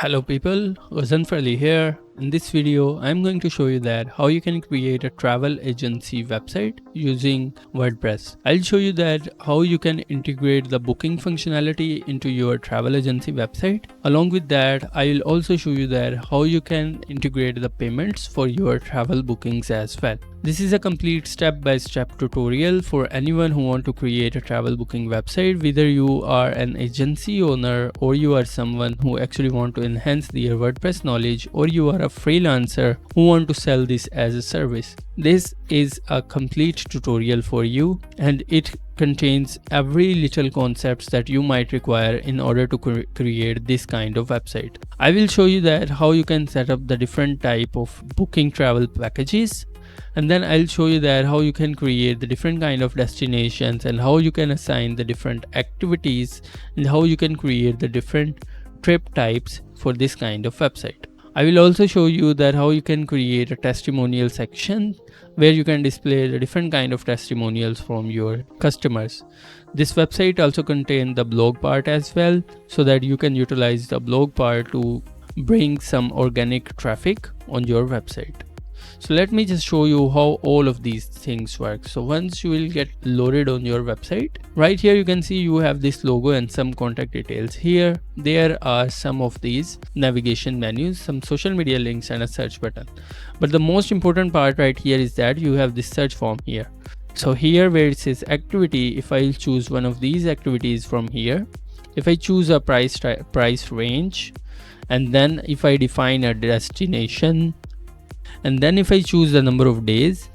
Hello people, Gazanfar here. In this video, I'm going to show you that how you can create a travel agency website using WordPress. I'll show you that how you can integrate the booking functionality into your travel agency website. Along with that, I'll also show you that how you can integrate the payments for your travel bookings as well. This is a complete step-by-step tutorial for anyone who want to create a travel booking website, whether you are an agency owner or you are someone who actually want to enhance their WordPress knowledge, or you are a freelancer who want to sell this as a service. This is a complete tutorial for you, and it contains every little concepts that you might require in order to create this kind of website. I will show you that how you can set up the different type of booking travel packages, and then I'll show you that how you can create the different kind of destinations and how you can assign the different activities and how you can create the different trip types for this kind of website. I will also show you that how you can create a testimonial section where you can display the different kind of testimonials from your customers. This website also contains the blog part as well, so that you can utilize the blog part to bring some organic traffic on your website. So let me just show you how all of these things work. So once you will get loaded on your website, right here you can see you have this logo and some contact details. Here there are some of these navigation menus, some social media links and a search button. But the most important part right here is that you have this search form here. So here where it says activity, if I choose one of these activities from here, if I choose a price range, and then if I define a destination, and then if I choose the number of days,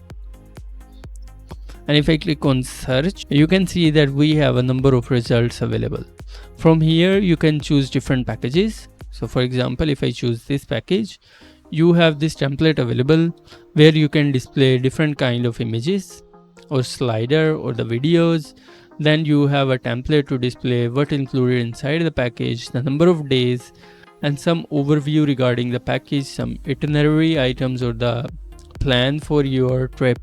and if I click on search, you can see that we have a number of results available. From here you can choose different packages. So for example, if I choose this package, you have this template available where you can display different kind of images or slider or the videos. Then you have a template to display what included inside the package, the number of days, and some overview regarding the package, some itinerary items or the plan for your trip,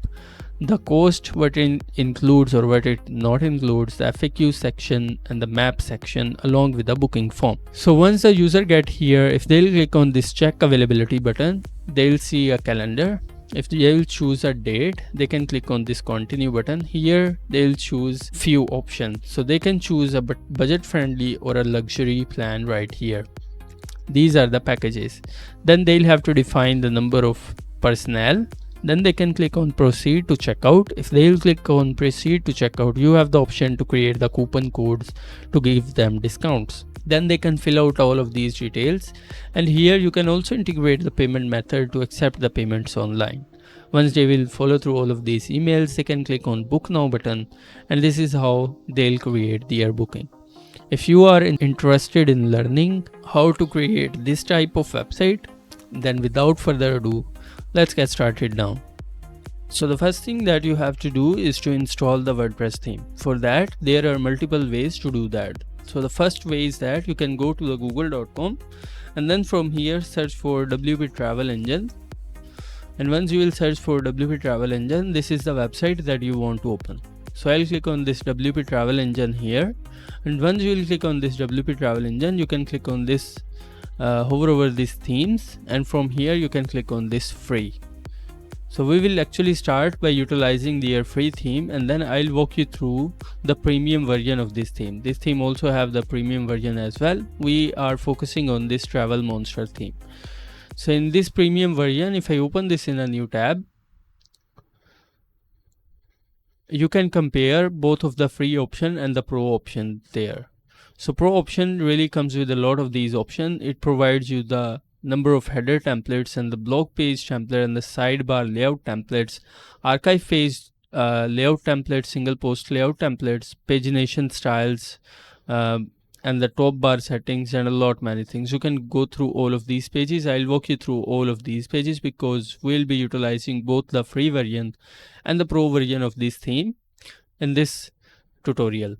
the cost, what it includes or what it not includes, the FAQ section and the map section, along with the booking form. So once the user get here, if they'll click on this check availability button, they'll see a calendar. If they will choose a date, they can click on this continue button. Here they'll choose few options, so they can choose a budget friendly or a luxury plan right here. These are the packages. Then they'll have to define the number of personnel. Then they can click on proceed to checkout. If they'll click on proceed to checkout, you have the option to create the coupon codes to give them discounts. Then they can fill out all of these details, and here you can also integrate the payment method to accept the payments online. Once they will follow through all of these emails, they can click on book now button, and this is how they'll create their booking. If you are interested in learning how to create this type of website, then without further ado, let's get started now. So the first thing that you have to do is to install the WordPress theme. For that, there are multiple ways to do that. So the first way is that you can go to the google.com, and then from here search for WP Travel Engine. And once you will search for WP Travel Engine, this is the website that you want to open. So I'll click on this WP Travel Engine here, and once you will click on this WP Travel Engine, you can click on this, hover over these themes, and from here you can click on this free. So we will actually start by utilizing their free theme, and then I'll walk you through the premium version of this theme. This theme also have the premium version as well. We are focusing on this Travel Monster theme. So in this premium version, if I open this in a new tab, you can compare both of the free option and the pro option there. So pro option really comes with a lot of these options. It provides you the number of header templates and the blog page template and the sidebar layout templates, archive page layout templates, single post layout templates, pagination styles, and the top bar settings, and a lot many things. You can go through all of these pages. I'll walk you through all of these pages because we'll be utilizing both the free version and the pro version of this theme in this tutorial.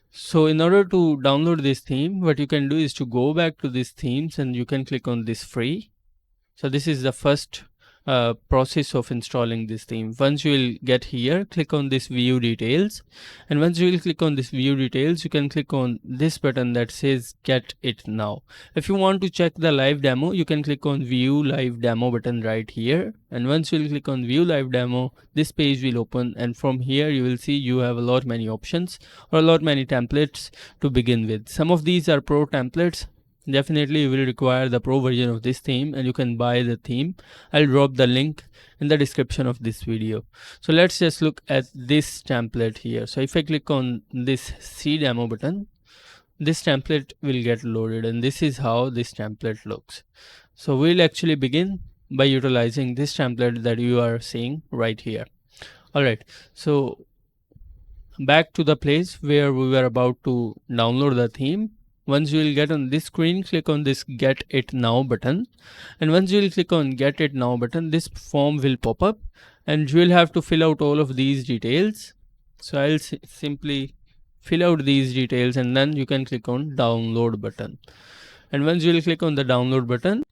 So in order to download this theme, what you can do is to go back to these themes and you can click on this free. So this is the first process of installing this theme. Once you will get here, click on this view details, and once you will click on this view details, you can click on this button that says get it now. If you want to check the live demo, you can click on view live demo button right here, and once you will click on view live demo, this page will open, and from here you will see you have a lot many options or a lot many templates to begin with. Some of these are pro templates. Definitely you will require the pro version of this theme, and you can buy the theme. I'll drop the link in the description of this video. So let's just look at this template here. So if I click on this see demo button, this template will get loaded, and this is how this template looks. So we'll actually begin by utilizing this template that you are seeing right here. Alright, so back to the place where we were about to download the theme. Once you will get on this screen, click on this get it now button, and once you will click on get it now button, this form will pop up and you will have to fill out all of these details. So I'll simply fill out these details, and then you can click on download button, and once you will click on the download button,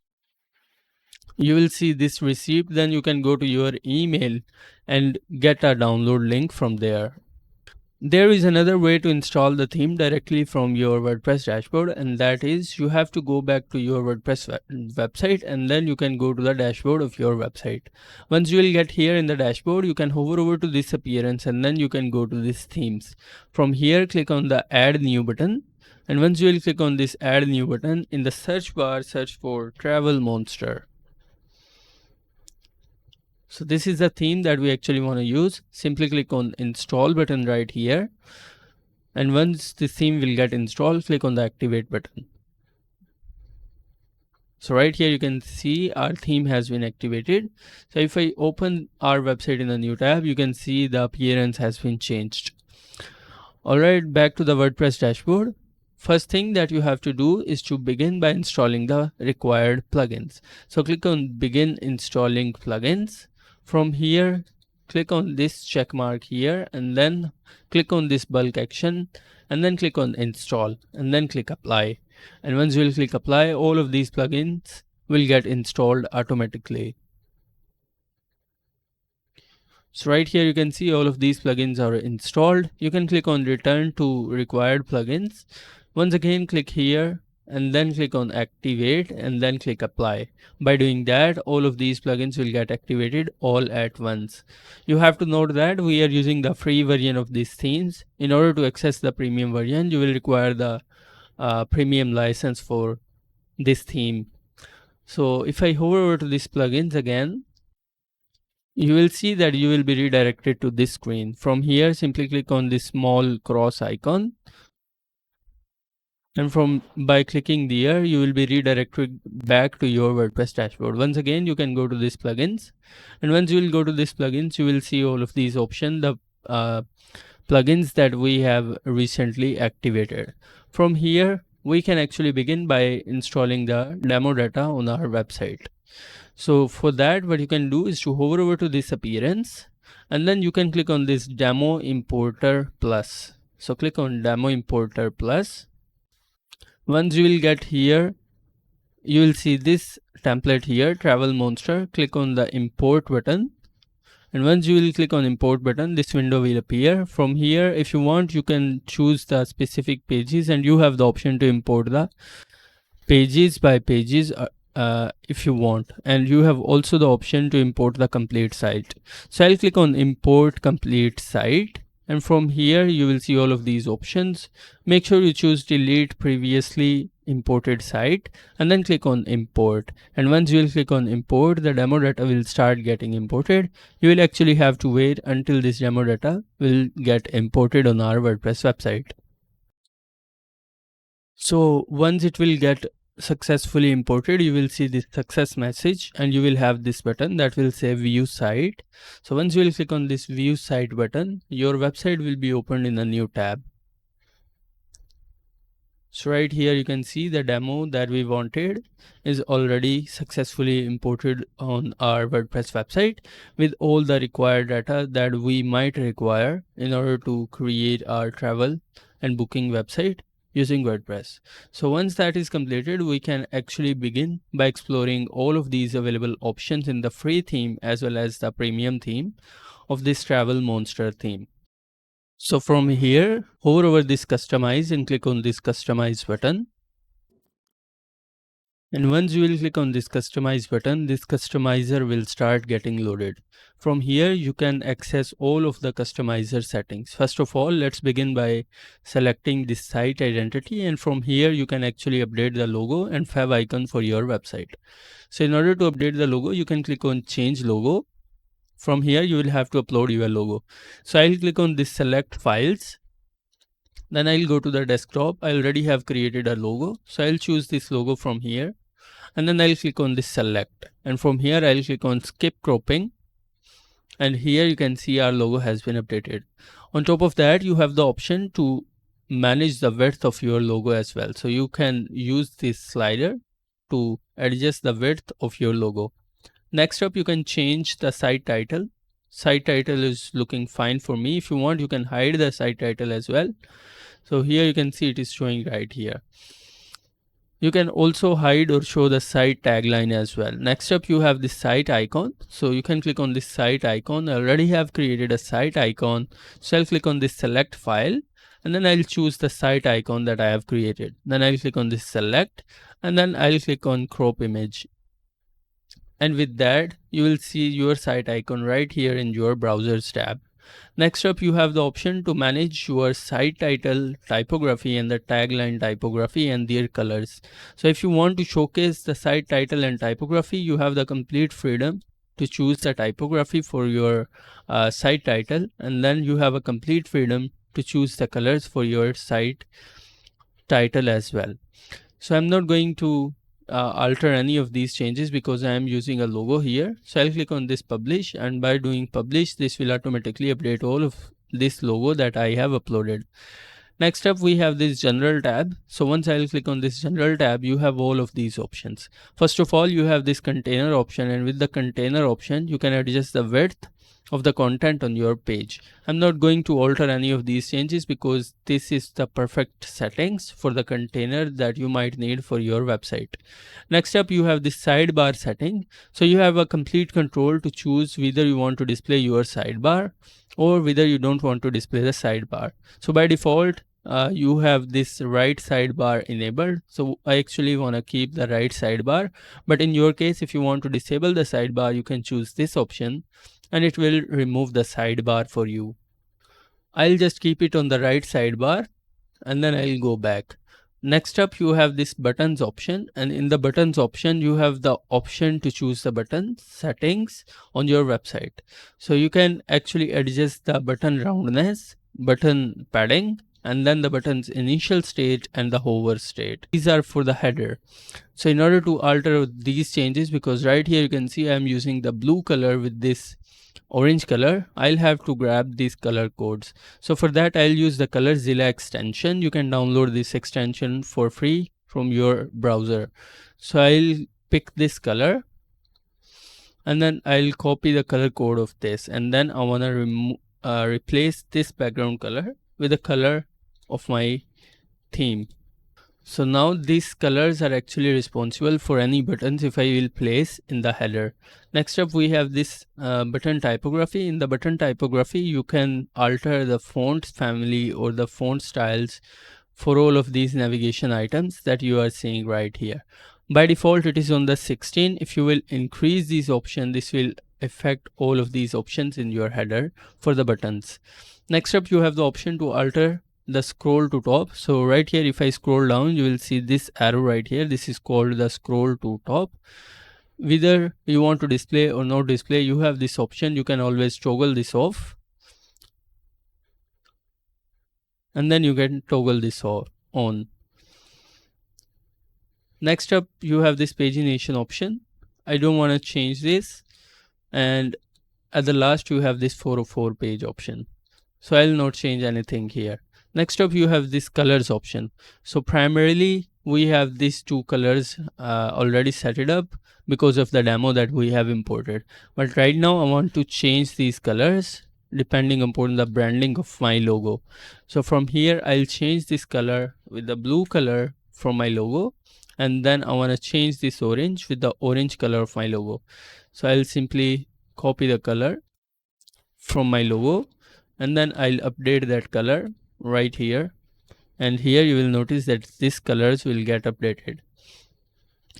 you will see this receipt. Then you can go to your email and get a download link from there. There is another way to install the theme directly from your WordPress dashboard, and that is you have to go back to your WordPress website, and then you can go to the dashboard of your website. Once you will get here in the dashboard, you can hover over to this appearance, and then you can go to this themes. From here, click on the add new button, and once you will click on this add new button, in the search bar, search for Travel Monster. So this is the theme that we actually want to use. Simply click on install button right here, and once the theme will get installed, click on the activate button. So right here you can see our theme has been activated. So if I open our website in a new tab, you can see the appearance has been changed. Alright, back to the WordPress dashboard. First thing that you have to do is to begin by installing the required plugins. So click on begin installing plugins. From here, click on this check mark here, and then click on this bulk action, and then click on install, and then click apply. And once you will click apply, all of these plugins will get installed automatically. So right here you can see all of these plugins are installed. You can click on return to required plugins. Once again, click here and then click on activate and then click apply. By doing that, all of these plugins will get activated all at once. You have to note that we are using the free version of these themes. In order to access the premium version, you will require the premium license for this theme. So if I hover over to these plugins again, you will see that you will be redirected to this screen. From here, simply click on this small cross icon, and by clicking there, you will be redirected back to your WordPress dashboard. Once again, you can go to this plugins, and once you will go to this plugins, you will see all of these options, the plugins that we have recently activated. From here, we can actually begin by installing the demo data on our website. So for that, what you can do is to hover over to this appearance, and then you can click on this demo importer plus. So click on demo importer plus. Once you will get here, you will see this template here, Travel Monster. Click on the import button, and once you will click on import button, this window will appear. From here, if you want, you can choose the specific pages, and you have the option to import the pages by pages if you want, and you have also the option to import the complete site. So I'll click on import complete site, and from here you will see all of these options. Make sure you choose delete previously imported site, and then click on import. And once you will click on import, the demo data will start getting imported. You will actually have to wait until this demo data will get imported on our WordPress website. So once it will get successfully imported, you will see this success message, and you will have this button that will say view site. So once you will click on this view site button, your website will be opened in a new tab. So right here you can see the demo that we wanted is already successfully imported on our WordPress website with all the required data that we might require in order to create our travel and booking website using WordPress. So once that is completed, we can actually begin by exploring all of these available options in the free theme as well as the premium theme of this travel monster theme. So from here, hover over this customize and click on this customize button. And once you will click on this customize button, this customizer will start getting loaded. From here, you can access all of the customizer settings. First of all, let's begin by selecting this site identity. And from here, you can actually update the logo and fav icon for your website. So in order to update the logo, you can click on change logo. From here, you will have to upload your logo. So I'll click on this select files. Then I'll go to the desktop. I already have created a logo. So I'll choose this logo from here. And then I'll click on this select. And from here, I'll click on skip cropping. And here you can see our logo has been updated. On top of that, you have the option to manage the width of your logo as well. So you can use this slider to adjust the width of your logo. Next up, you can change the site title. Site title is looking fine for me. If you want, you can hide the site title as well. So here you can see it is showing right here. You can also hide or show the site tagline as well. Next up, you have the site icon. So you can click on this site icon. I already have created a site icon. So I'll click on this select file and then I'll choose the site icon that I have created. Then I'll click on this select and then I'll click on crop image. And with that, you will see your site icon right here in your browser's tab. Next up, you have the option to manage your site title, typography and the tagline typography and their colors. So if you want to showcase the site title and typography, you have the complete freedom to choose the typography for your site title, and then you have a complete freedom to choose the colors for your site title as well. So I'm not going to alter any of these changes because I am using a logo here. So I'll click on this publish, and by doing publish, this will automatically update all of this logo that I have uploaded. Next up, we have this general tab. So once I'll click on this general tab, you have all of these options. First of all, you have this container option, and with the container option, you can adjust the width of the content on your page. I'm not going to alter any of these changes because this is the perfect settings for the container that you might need for your website. Next up, you have this sidebar setting. So you have a complete control to choose whether you want to display your sidebar or whether you don't want to display the sidebar. So by default, you have this right sidebar enabled. So I actually want to keep the right sidebar, but in your case, if you want to disable the sidebar, you can choose this option and it will remove the sidebar for you. I'll just keep it on the right sidebar and then I'll go back. Next up, you have this buttons option, and in the buttons option, you have the option to choose the button settings on your website. So you can actually adjust the button roundness, button padding, and then the button's initial state and the hover state. These are for the header. So in order to alter these changes, because right here you can see I'm using the blue color with this orange color, I'll have to grab these color codes. So for that, I'll use the ColorZilla extension. You can download this extension for free from your browser. So I'll pick this color and then I'll copy the color code of this, and then I want to replace this background color with the color of my theme. So now these colors are actually responsible for any buttons if I will place in the header. Next up, we have this button typography. In the button typography, you can alter the font family or the font styles for all of these navigation items that you are seeing right here. By default, it is on the 16. If you will increase these options, this will affect all of these options in your header for the buttons. Next up, you have the option to alter the scroll to top. So right here, if I scroll down, you will see this arrow right here. This is called the scroll to top. Whether you want to display or not display, you have this option. You can always toggle this off, and then you can toggle this on. Next up, you have this pagination option. I don't want to change this, and at the last, you have this 404 page option. So I'll not change anything here. Next up, you have this colors option. So primarily, we have these two colors already set it up because of the demo that we have imported. But right now, I want to change these colors depending upon the branding of my logo. So from here I'll change this color with the blue color from my logo, and then I want to change this orange with the orange color of my logo. So I'll simply copy the color from my logo, and then I'll update that color right here, and here you will notice that these colors will get updated.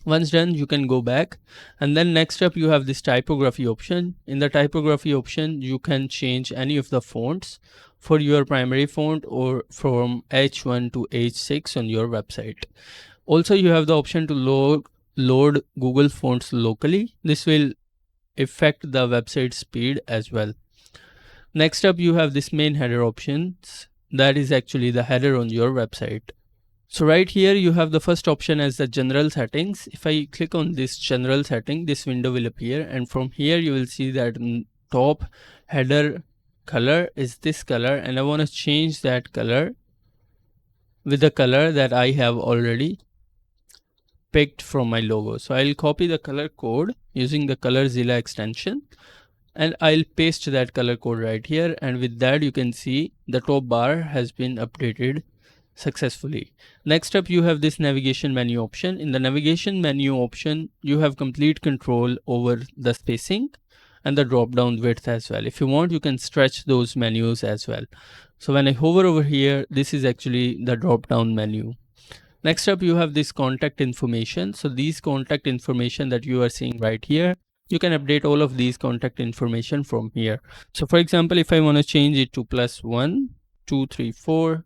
Once done, you can go back, and then next up you have this typography option. In the typography option, you can change any of the fonts for your primary font or from H1 to H6 on your website. Also, you have the option to load Google Fonts locally. This will affect the website speed as well. Next up, you have this main header options. That is actually the header on your website. So right here you have the first option as the general settings. If I click on this general setting, this window will appear, and from here you will see that top header color is this color, and I want to change that color with the color that I have already picked from my logo. So I'll copy the color code using the ColorZilla extension, and I'll paste that color code right here, and with that you can see the top bar has been updated successfully. Next up, you have this navigation menu option. In the navigation menu option, you have complete control over the spacing and the drop down width as well. If you want, you can stretch those menus as well. So when I hover over here, this is actually the drop down menu. Next up, you have this contact information. So these contact information that you are seeing right here, you can update all of these contact information from here. So for example, if I want to change it to +1 2 3 4,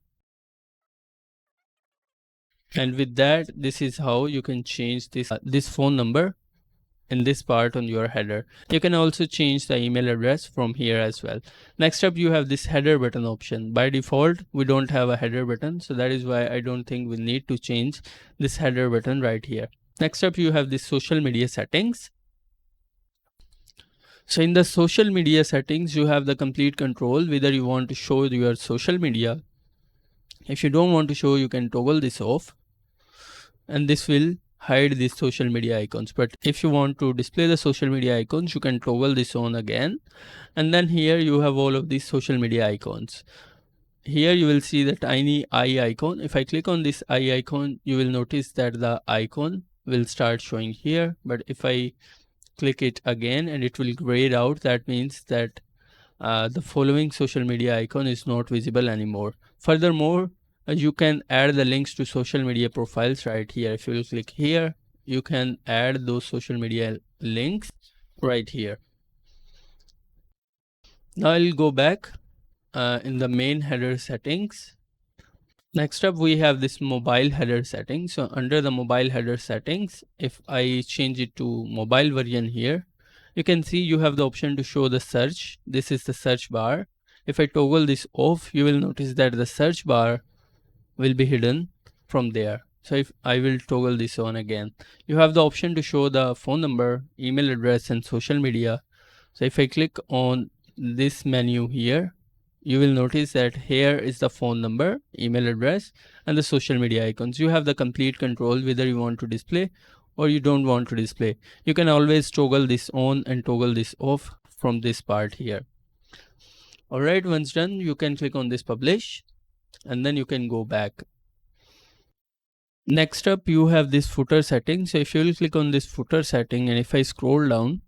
and with that, this is how you can change this phone number in this part on your header. You can also change the email address from here as well. Next up, you have this header button option. By default, we don't have a header button, so that is why I don't think we need to change this header button right here. Next up, you have this social media settings. So in the social media settings, you have the complete control whether you want to show your social media. If you don't want to show, you can toggle this off, and this will hide these social media icons. But if you want to display the social media icons, you can toggle this on again, and then here you have all of these social media icons. Here you will see the tiny eye icon. If I click on this eye icon, you will notice that the icon will start showing here, but if I click it again and it will grayed out, that means that the following social media icon is not visible anymore. Furthermore, you can add the links to social media profiles right here. If you will click here, you can add those social media links right here. Now I'll go back in the main header settings. Next up, we have this mobile header setting. So under the mobile header settings, if I change it to mobile version here, you can see you have the option to show the search. This is the search bar. If I toggle this off, you will notice that the search bar will be hidden from there. So if I will toggle this on again, you have the option to show the phone number, email address, and social media. So if I click on this menu here, you will notice that here is the phone number, email address, and the social media icons. You have the complete control whether you want to display or you don't want to display. You can always toggle this on and toggle this off from this part here. Alright, once done, you can click on this publish, and then you can go back. Next up, you have this footer setting. So if you will click on this footer setting, and if I scroll down,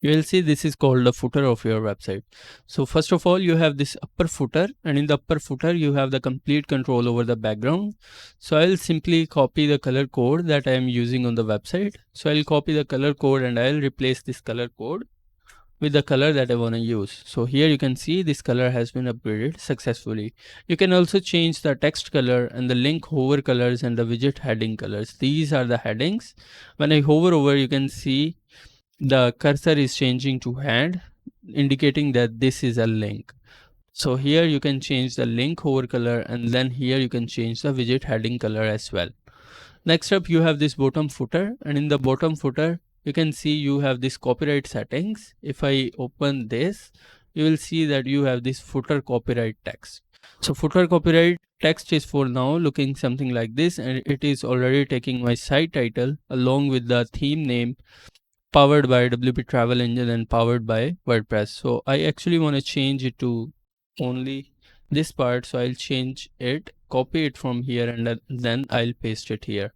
you will see this is called the footer of your website. So first of all, you have this upper footer, and in the upper footer you have the complete control over the background. So I'll simply copy the color code that I am using on the website. So I'll copy the color code and I'll replace this color code with the color that I want to use. So here you can see this color has been upgraded successfully. You can also change the text color and the link hover colors and the widget heading colors. These are the headings. When I hover over, you can see the cursor is changing to hand, indicating that this is a link. So here you can change the link hover color, and then here you can change the widget heading color as well. Next up, you have this bottom footer, and in the bottom footer you can see you have this copyright settings. If I open this, you will see that you have this footer copyright text. So footer copyright text is for now looking something like this, and it is already taking my site title along with the theme name, powered by WP Travel Engine and powered by WordPress. So I actually want to change it to only this part, so I'll change it, copy it from here, and then I'll paste it here.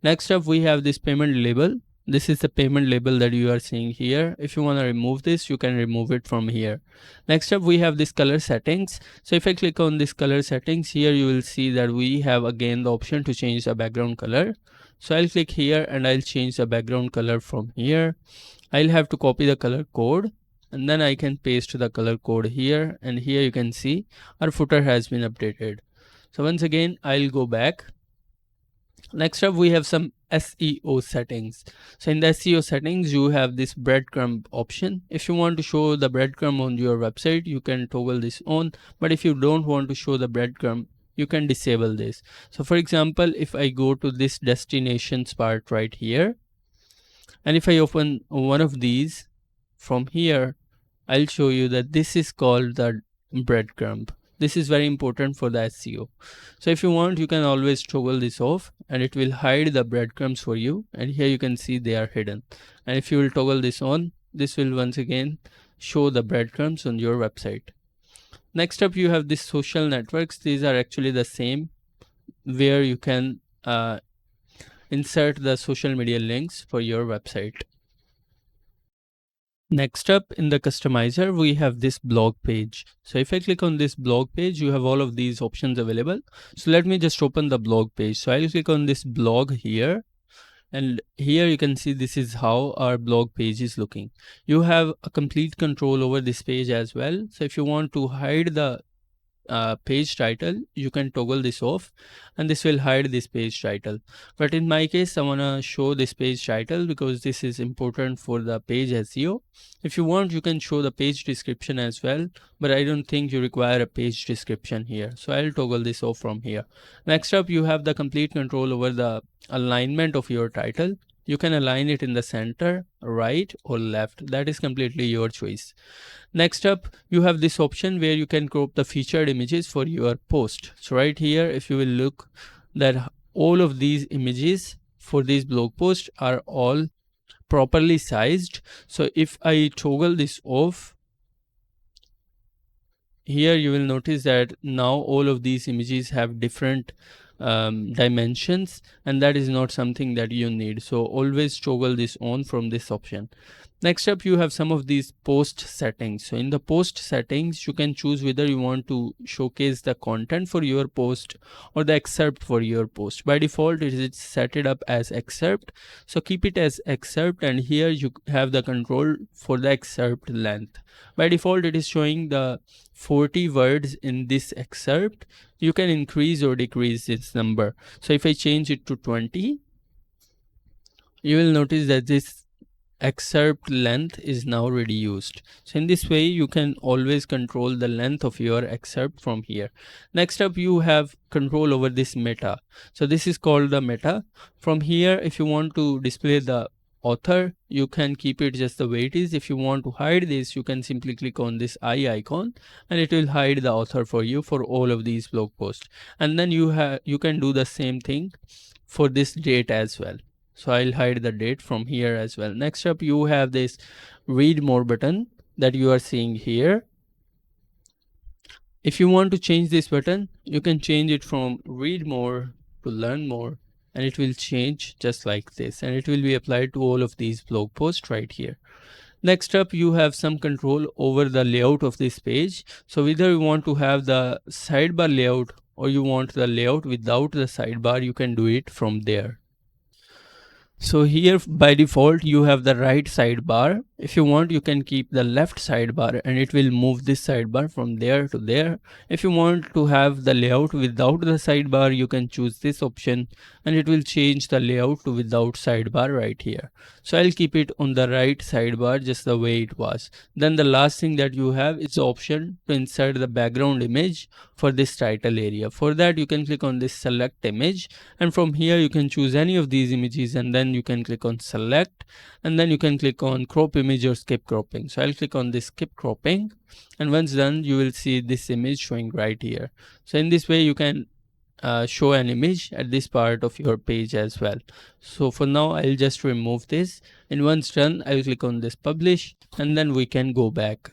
Next up, we have this payment label. This is the payment label that you are seeing here. If you want to remove this, you can remove it from here. Next up, we have this color settings. So if I click on this color settings here, you will see that we have again the option to change the background color. So I'll click here and I'll change the background color from here. I'll have to copy the color code and then I can paste the color code here, and here you can see our footer has been updated. So once again, I'll go back. Next up, we have some SEO settings. So in the SEO settings, you have this breadcrumb option. If you want to show the breadcrumb on your website, you can toggle this on. But if you don't want to show the breadcrumb, you can disable this. So for example, if I go to this destinations part right here, and if I open one of these from here, I'll show you that this is called the breadcrumb. This is very important for the SEO. So if you want, you can always toggle this off and it will hide the breadcrumbs for you. And here you can see they are hidden. And if you will toggle this on, this will once again show the breadcrumbs on your website. Next up, you have these social networks. These are actually the same, where you can insert the social media links for your website. Next up, in the customizer, we have this blog page. So if I click on this blog page, you have all of these options available. So let me just open the blog page. So I'll click on this blog here. And here you can see this is how our blog page is looking. You have a complete control over this page as well. So if you want to hide the page title, you can toggle this off and this will hide this page title. But in my case, I want to show this page title because this is important for the page SEO. If you want, you can show the page description as well, but I don't think you require a page description here. So I'll toggle this off from here. Next up, you have the complete control over the alignment of your title. You can align it in the center, right, or left. That is completely your choice. Next up, you have this option where you can crop the featured images for your post. So right here, if you will look, that all of these images for this blog post are all properly sized. So if I toggle this off, here you will notice that now all of these images have different dimensions, and that is not something that you need. So always toggle this on from this option. Next up, you have some of these post settings. So in the post settings, you can choose whether you want to showcase the content for your post or the excerpt for your post. By default, it is set it up as excerpt. So keep it as excerpt, and here you have the control for the excerpt length. By default, it is showing the 40 words in this excerpt. You can increase or decrease its number. So if I change it to 20, you will notice that this excerpt length is now reduced. So in this way, you can always control the length of your excerpt from here. Next up, you have control over this meta. So this is called the meta. From here, if you want to display the author, you can keep it just the way it is. If you want to hide this, you can simply click on this eye icon and it will hide the author for you for all of these blog posts. And then you can do the same thing for this date as well. So I'll hide the date from here as well. Next up, you have this read more button that you are seeing here. If you want to change this button, you can change it from read more to learn more, and it will change just like this, and it will be applied to all of these blog posts right here. Next up, you have some control over the layout of this page. So whether you want to have the sidebar layout or you want the layout without the sidebar, you can do it from there. So here by default you have the right sidebar. If you want, you can keep the left sidebar and it will move this sidebar from there to there. If you want to have the layout without the sidebar, you can choose this option and it will change the layout to without sidebar right here. So I'll keep it on the right sidebar just the way it was. Then the last thing that you have is the option to insert the background image for this title area. For that, you can click on this select image, and from here you can choose any of these images, and then you can click on select, and then you can click on crop image or skip cropping. So I'll click on this skip cropping, and once done, you will see this image showing right here. So in this way, you can show an image at this part of your page as well. So for now I'll just remove this, and once done I'll click on this publish, and then we can go back.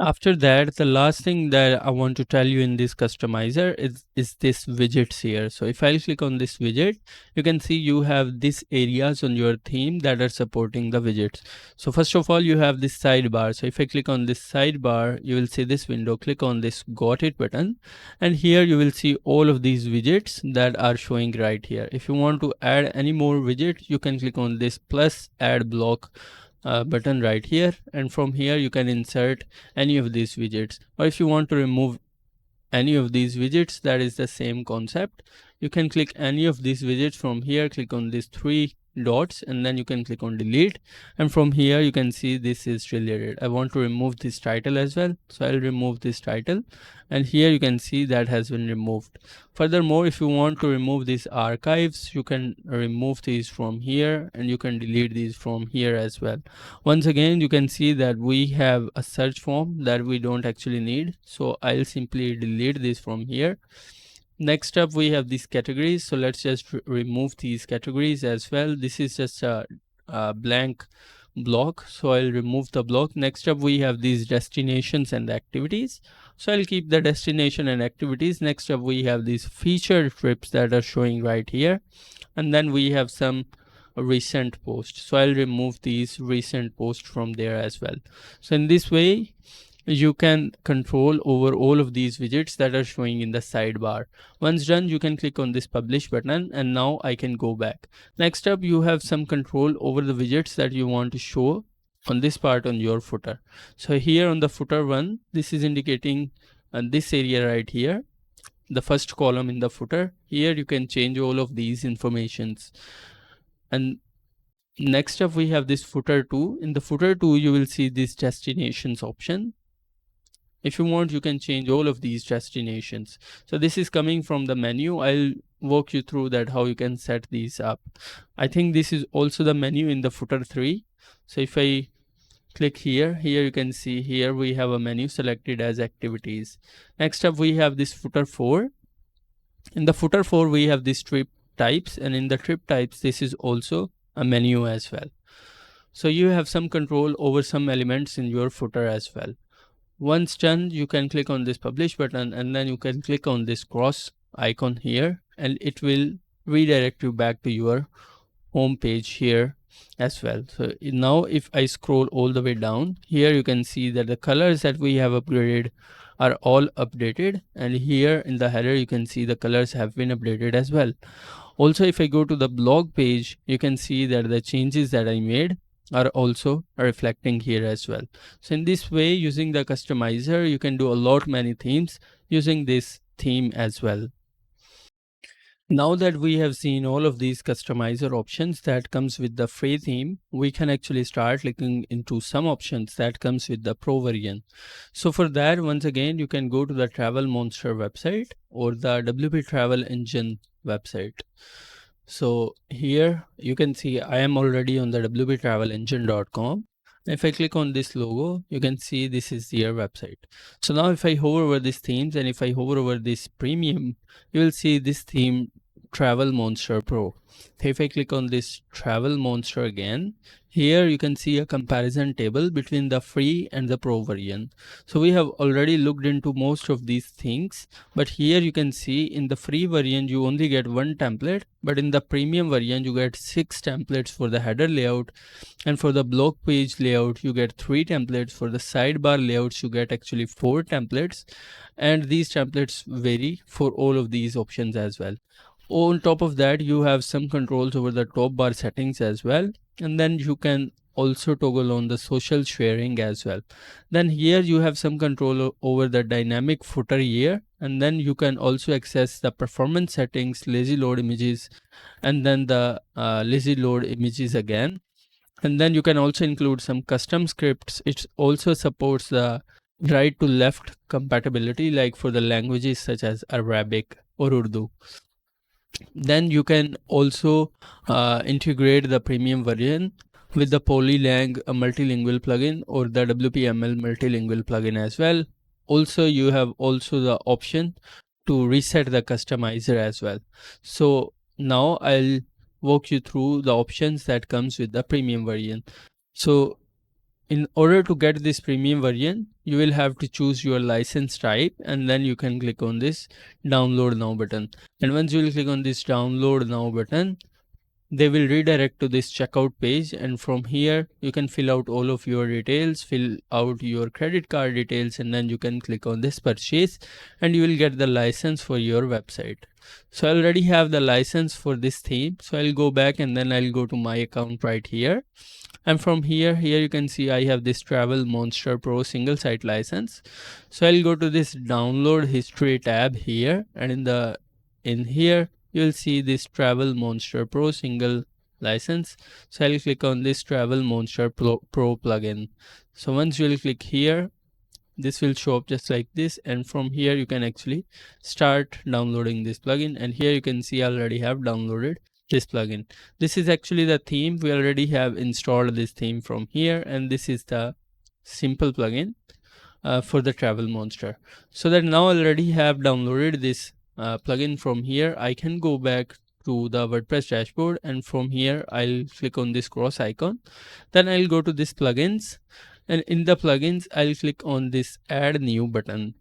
After that, the last thing that I want to tell you in this customizer is this widgets here. So if I click on this widget, you can see you have these areas on your theme that are supporting the widgets. So first of all, you have this sidebar. So if I click on this sidebar, you will see this window. Click on this got it button, and here you will see all of these widgets that are showing right here. If you want to add any more widgets, you can click on this plus add block button right here, and from here you can insert any of these widgets. Or if you want to remove any of these widgets, that is the same concept. You can click any of these widgets from here, click on these three dots, and then you can click on delete, and from here you can see this is deleted. I want to remove this title as well, so I'll remove this title, and here you can see that has been removed. Furthermore, if you want to remove these archives, you can remove these from here, and you can delete these from here as well. Once again, you can see that we have a search form that we don't actually need, so I'll simply delete this from here. Next up, we have these categories. So let's just remove these categories as well. This is just a blank block, so I'll remove the block. Next up, we have these destinations and activities, so I'll keep the destination and activities. Next up, we have these featured trips that are showing right here, and then we have some recent posts, so I'll remove these recent posts from there as well. So in this way, you can control over all of these widgets that are showing in the sidebar. Once done, you can click on this publish button, and now I can go back. Next up, you have some control over the widgets that you want to show on this part on your footer. So here on the footer one, this is indicating this area right here, the first column in the footer. Here you can change all of these informations. And next up, we have this footer 2. In the footer 2, you will see this destinations option. If you want, you can change all of these destinations. So this is coming from the menu. I'll walk you through that, how you can set these up. I think this is also the menu in the footer 3. So if I click here, you can see here we have a menu selected as activities. Next up, we have this footer 4. In the footer 4, we have these trip types, and in the trip types, this is also a menu as well. So you have some control over some elements in your footer as well. Once done, you can click on this publish button, and then you can click on this cross icon here, and it will redirect you back to your home page here as well. So now if I scroll all the way down, here you can see that the colors that we have upgraded are all updated, and here in the header you can see the colors have been updated as well. Also, if I go to the blog page, you can see that the changes that I made are also reflecting here as well. So in this way, using the customizer, you can do a lot many themes using this theme as well. Now that we have seen all of these customizer options that comes with the free theme, we can actually start looking into some options that comes with the pro version. So for that, once again, you can go to the Travel Monster website or the WP Travel Engine website. So here you can see I am already on the wptravelengine.com. If I click on this logo, you can see this is their website. So now if I hover over these themes, and if I hover over this premium, you will see this theme Travel Monster Pro. If I click on this Travel Monster again, here you can see a comparison table between the free and the pro version. So we have already looked into most of these things, but here you can see in the free version you only get one template, but in the premium version you get 6 templates for the header layout, and for the blog page layout you get 3 templates. For the sidebar layouts you get actually 4 templates, and these templates vary for all of these options as well. On top of that, you have some controls over the top bar settings as well, and then you can also toggle on the social sharing as well. Then here you have some control over the dynamic footer here, and then you can also access the performance settings, lazy load images, and then the lazy load images again. And then you can also include some custom scripts. It also supports the right to left compatibility, like for the languages such as Arabic or Urdu. Then you can also integrate the premium version with the Polylang multilingual plugin or the WPML multilingual plugin as well. Also, you have also the option to reset the customizer as well. So now I'll walk you through the options that comes with the premium version. So in order to get this premium version, you will have to choose your license type, and then you can click on this download now button. And once you will click on this download now button, they will redirect to this checkout page, and from here you can fill out all of your details, fill out your credit card details, and then you can click on this purchase and you will get the license for your website. So I already have the license for this theme, so I'll go back and then I'll go to my account right here. And from here you can see I have this Travel Monster Pro single site license. So I'll go to this download history tab here, and in here you'll see this Travel Monster Pro single license. So I'll click on this Travel Monster Pro plugin. So once you'll click here, this will show up just like this, and from here you can actually start downloading this plugin. And here you can see I already have downloaded this plugin. This is actually the theme. We already have installed this theme from here, and this is the simple plugin for the Travel Monster. So that now I already have downloaded this plugin from here, I can go back to the WordPress dashboard, and from here I'll click on this cross icon. Then I'll go to this plugins, and in the plugins I'll click on this add new button.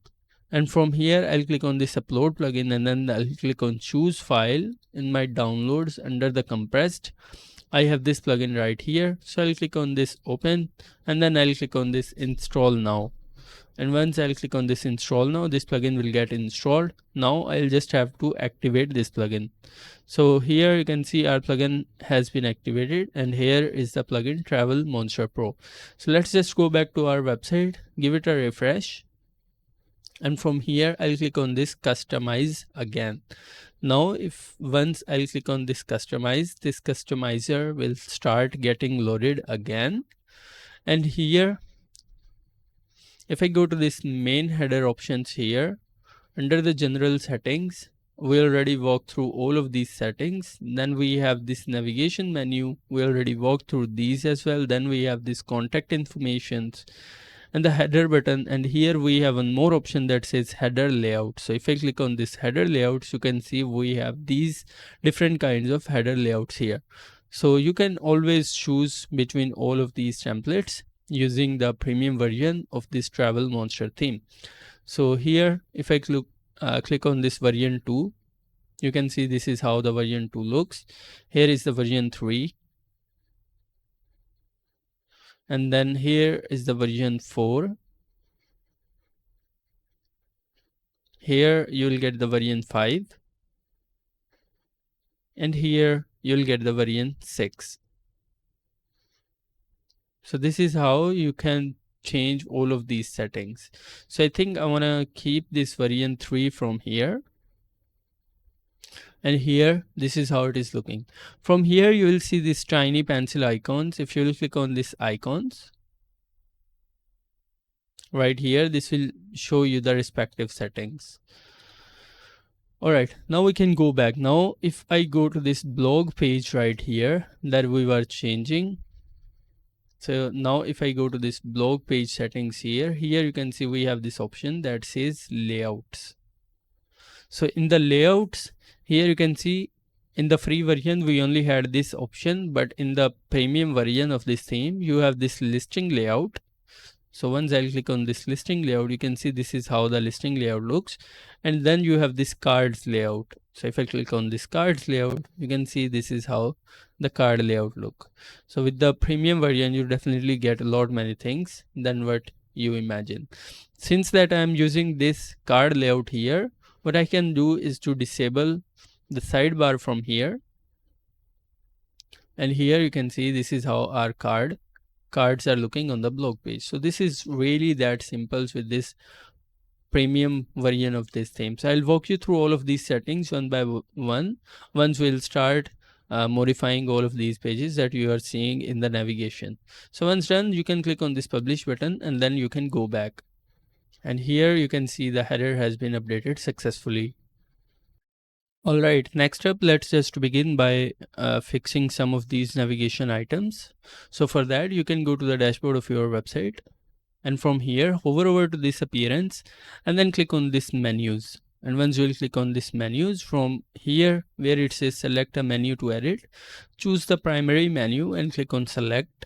And from here I'll click on this upload plugin, and then I'll click on choose file. In my downloads under the compressed, I have this plugin right here. So I'll click on this open, and then I'll click on this install now. And once I'll click on this install now, this plugin will get installed. Now I'll just have to activate this plugin. So here you can see our plugin has been activated, and here is the plugin Travel Monster Pro. So let's just go back to our website, give it a refresh. And from here I'll click on this customize again. Now if once I'll click on this customize, this customizer will start getting loaded again. And here if I go to this main header options here, under the general settings, we already walked through all of these settings. Then we have this navigation menu, we already walked through these as well. Then we have this contact informations and the header button, and here we have one more option that says header layout. So if I click on this header layouts, you can see we have these different kinds of header layouts here. So you can always choose between all of these templates using the premium version of this Travel Monster theme. So here if I click on this version 2, you can see this is how the version 2 looks. Here is the version 3, and then here is the version 4. Here you will get the version 5, and here you'll get the version 6. So this is how you can change all of these settings. So I think I want to keep this version 3 from here. And here this is how it is looking. From here you will see these tiny pencil icons. If you will click on this icons right here, this will show you the respective settings. Alright, now we can go back. Now if I go to this blog page right here that we were changing, so now if I go to this blog page settings here you can see we have this option that says layouts. So in the layouts here you can see in the free version we only had this option, but in the premium version of this theme you have this listing layout. So once I'll click on this listing layout, you can see this is how the listing layout looks, and then you have this cards layout. So if I click on this cards layout, you can see this is how the card layout look. So with the premium version you definitely get a lot many things than what you imagine. Since that I am using this card layout here, what I can do is to disable the sidebar from here, and here you can see this is how our cards are looking on the blog page. So this is really that simple with this premium version of this theme. So I'll walk you through all of these settings one by one once we'll start modifying all of these pages that you are seeing in the navigation. So once done, you can click on this publish button, and then you can go back, and here you can see the header has been updated successfully. Alright, next up let's just begin by fixing some of these navigation items. So for that you can go to the dashboard of your website, and from here hover over to this appearance and then click on this menus. And once you will click on this menus, from here where it says select a menu to edit, choose the primary menu and click on select.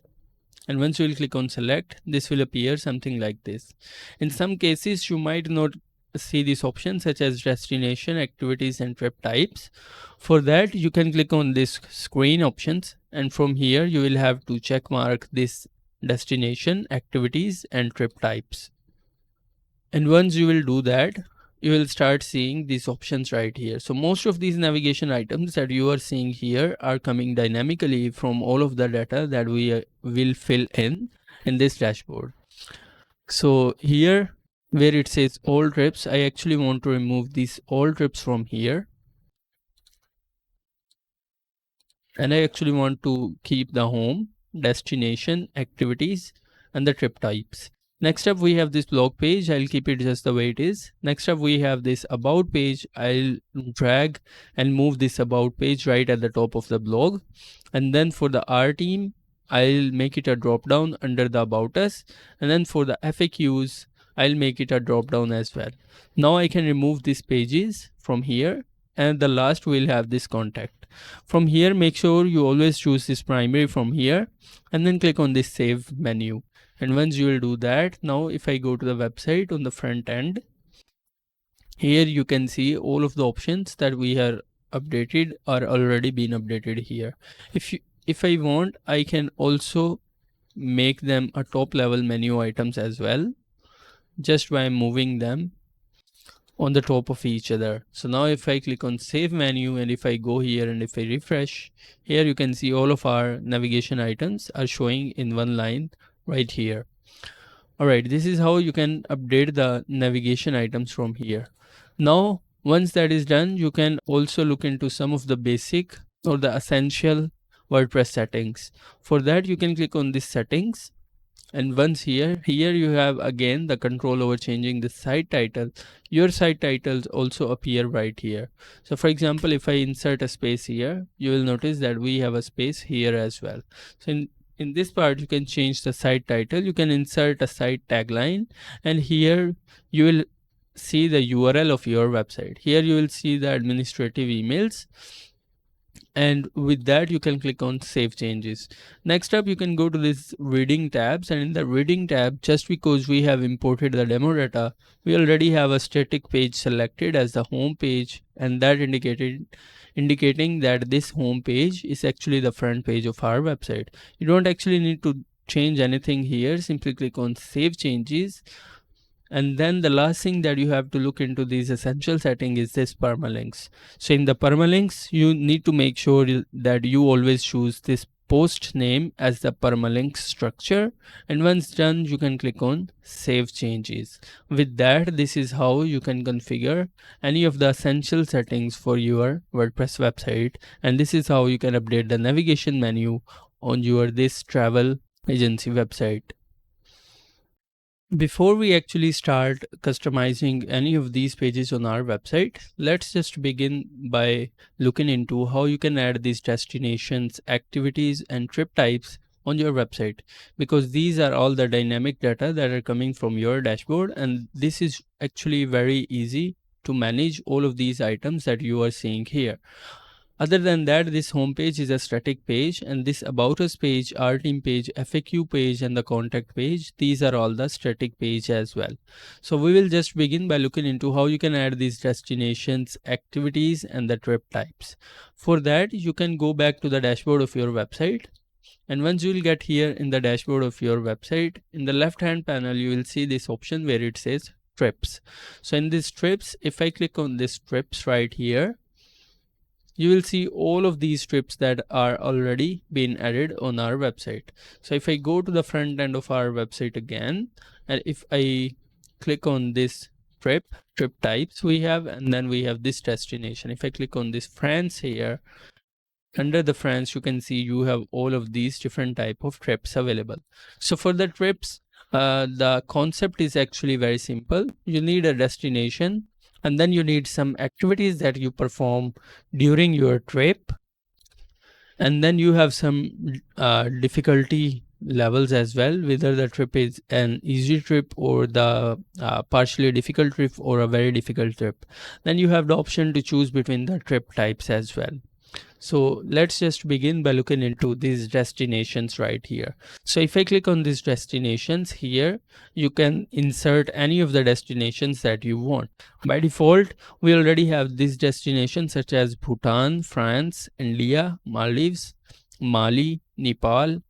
And once you will click on select, this will appear something like this. In some cases you might not see this option, such as destination, activities and trip types. For that you can click on this screen options, and from here you will have to check mark this destination, activities and trip types. And once you will do that, you will start seeing these options right here. So most of these navigation items that you are seeing here are coming dynamically from all of the data that we will fill in this dashboard. So here where it says all trips, I actually want to remove these all trips from here, and I actually want to keep the home, destination, activities and the trip types. Next up we have this blog page. I'll keep it just the way it is. Next up we have this about page. I'll drag and move this about page right at the top of the blog. And then for the R team, I'll make it a drop down under the about us. And then for the FAQs, I'll make it a drop down as well. Now I can remove these pages from here, and the last we'll have this contact. From here, make sure you always choose this primary from here and then click on this save menu. And once you will do that, now if I go to the website on the front end, here you can see all of the options that we have updated are already been updated here. If I want, I can also make them a top level menu items as well, just by moving them on the top of each other. So now if I click on save menu and if I go here and if I refresh, here you can see all of our navigation items are showing in one line right here. Alright, this is how you can update the navigation items from here. Now once that is done, you can also look into some of the basic or the essential WordPress settings. For that you can click on this settings, and once here you have again the control over changing the site title. Your site titles also appear right here. So for example, if I insert a space here, you will notice that we have a space here as well. So in this part you can change the site title, you can insert a site tagline, and here you will see the URL of your website. Here you will see the administrative emails, and with that you can click on save changes. Next up you can go to this reading tabs, and in the reading tab, just because we have imported the demo data, we already have a static page selected as the home page, and that indicating that this home page is actually the front page of our website. You don't actually need to change anything here, simply click on save changes. And then the last thing that you have to look into these essential setting is this permalinks. So in the permalinks, you need to make sure that you always choose this post name as the permalink structure, and once done you can click on save changes. With that, this is how you can configure any of the essential settings for your WordPress website, and this is how you can update the navigation menu on your this travel agency website. Before we actually start customizing any of these pages on our website, let's just begin by looking into how you can add these destinations, activities and trip types on your website, because these are all the dynamic data that are coming from your dashboard, and this is actually very easy to manage all of these items that you are seeing here. Other than that, this home page is a static page, and this about us page, our team page, FAQ page and the contact page, these are all the static page as well. So we will just begin by looking into how you can add these destinations, activities and the trip types. For that, you can go back to the dashboard of your website, and once you will get here in the dashboard of your website, in the left hand panel you will see this option where it says trips. So in this trips, if I click on this trips right here, you will see all of these trips that are already been added on our website. So if I go to the front end of our website again, and if I click on this trip types we have, and then we have this destination. If I click on this France here, under the France you can see you have all of these different type of trips available. So for the trips, the concept is actually very simple. You need a destination, and then you need some activities that you perform during your trip, and then you have some difficulty levels as well, whether the trip is an easy trip or the partially difficult trip or a very difficult trip. Then you have the option to choose between the trip types as well. So let's just begin by looking into these destinations right here. So if I click on these destinations here, you can insert any of the destinations that you want. By default, we already have these destinations such as Bhutan, France, India, Maldives, Mali, Nepal,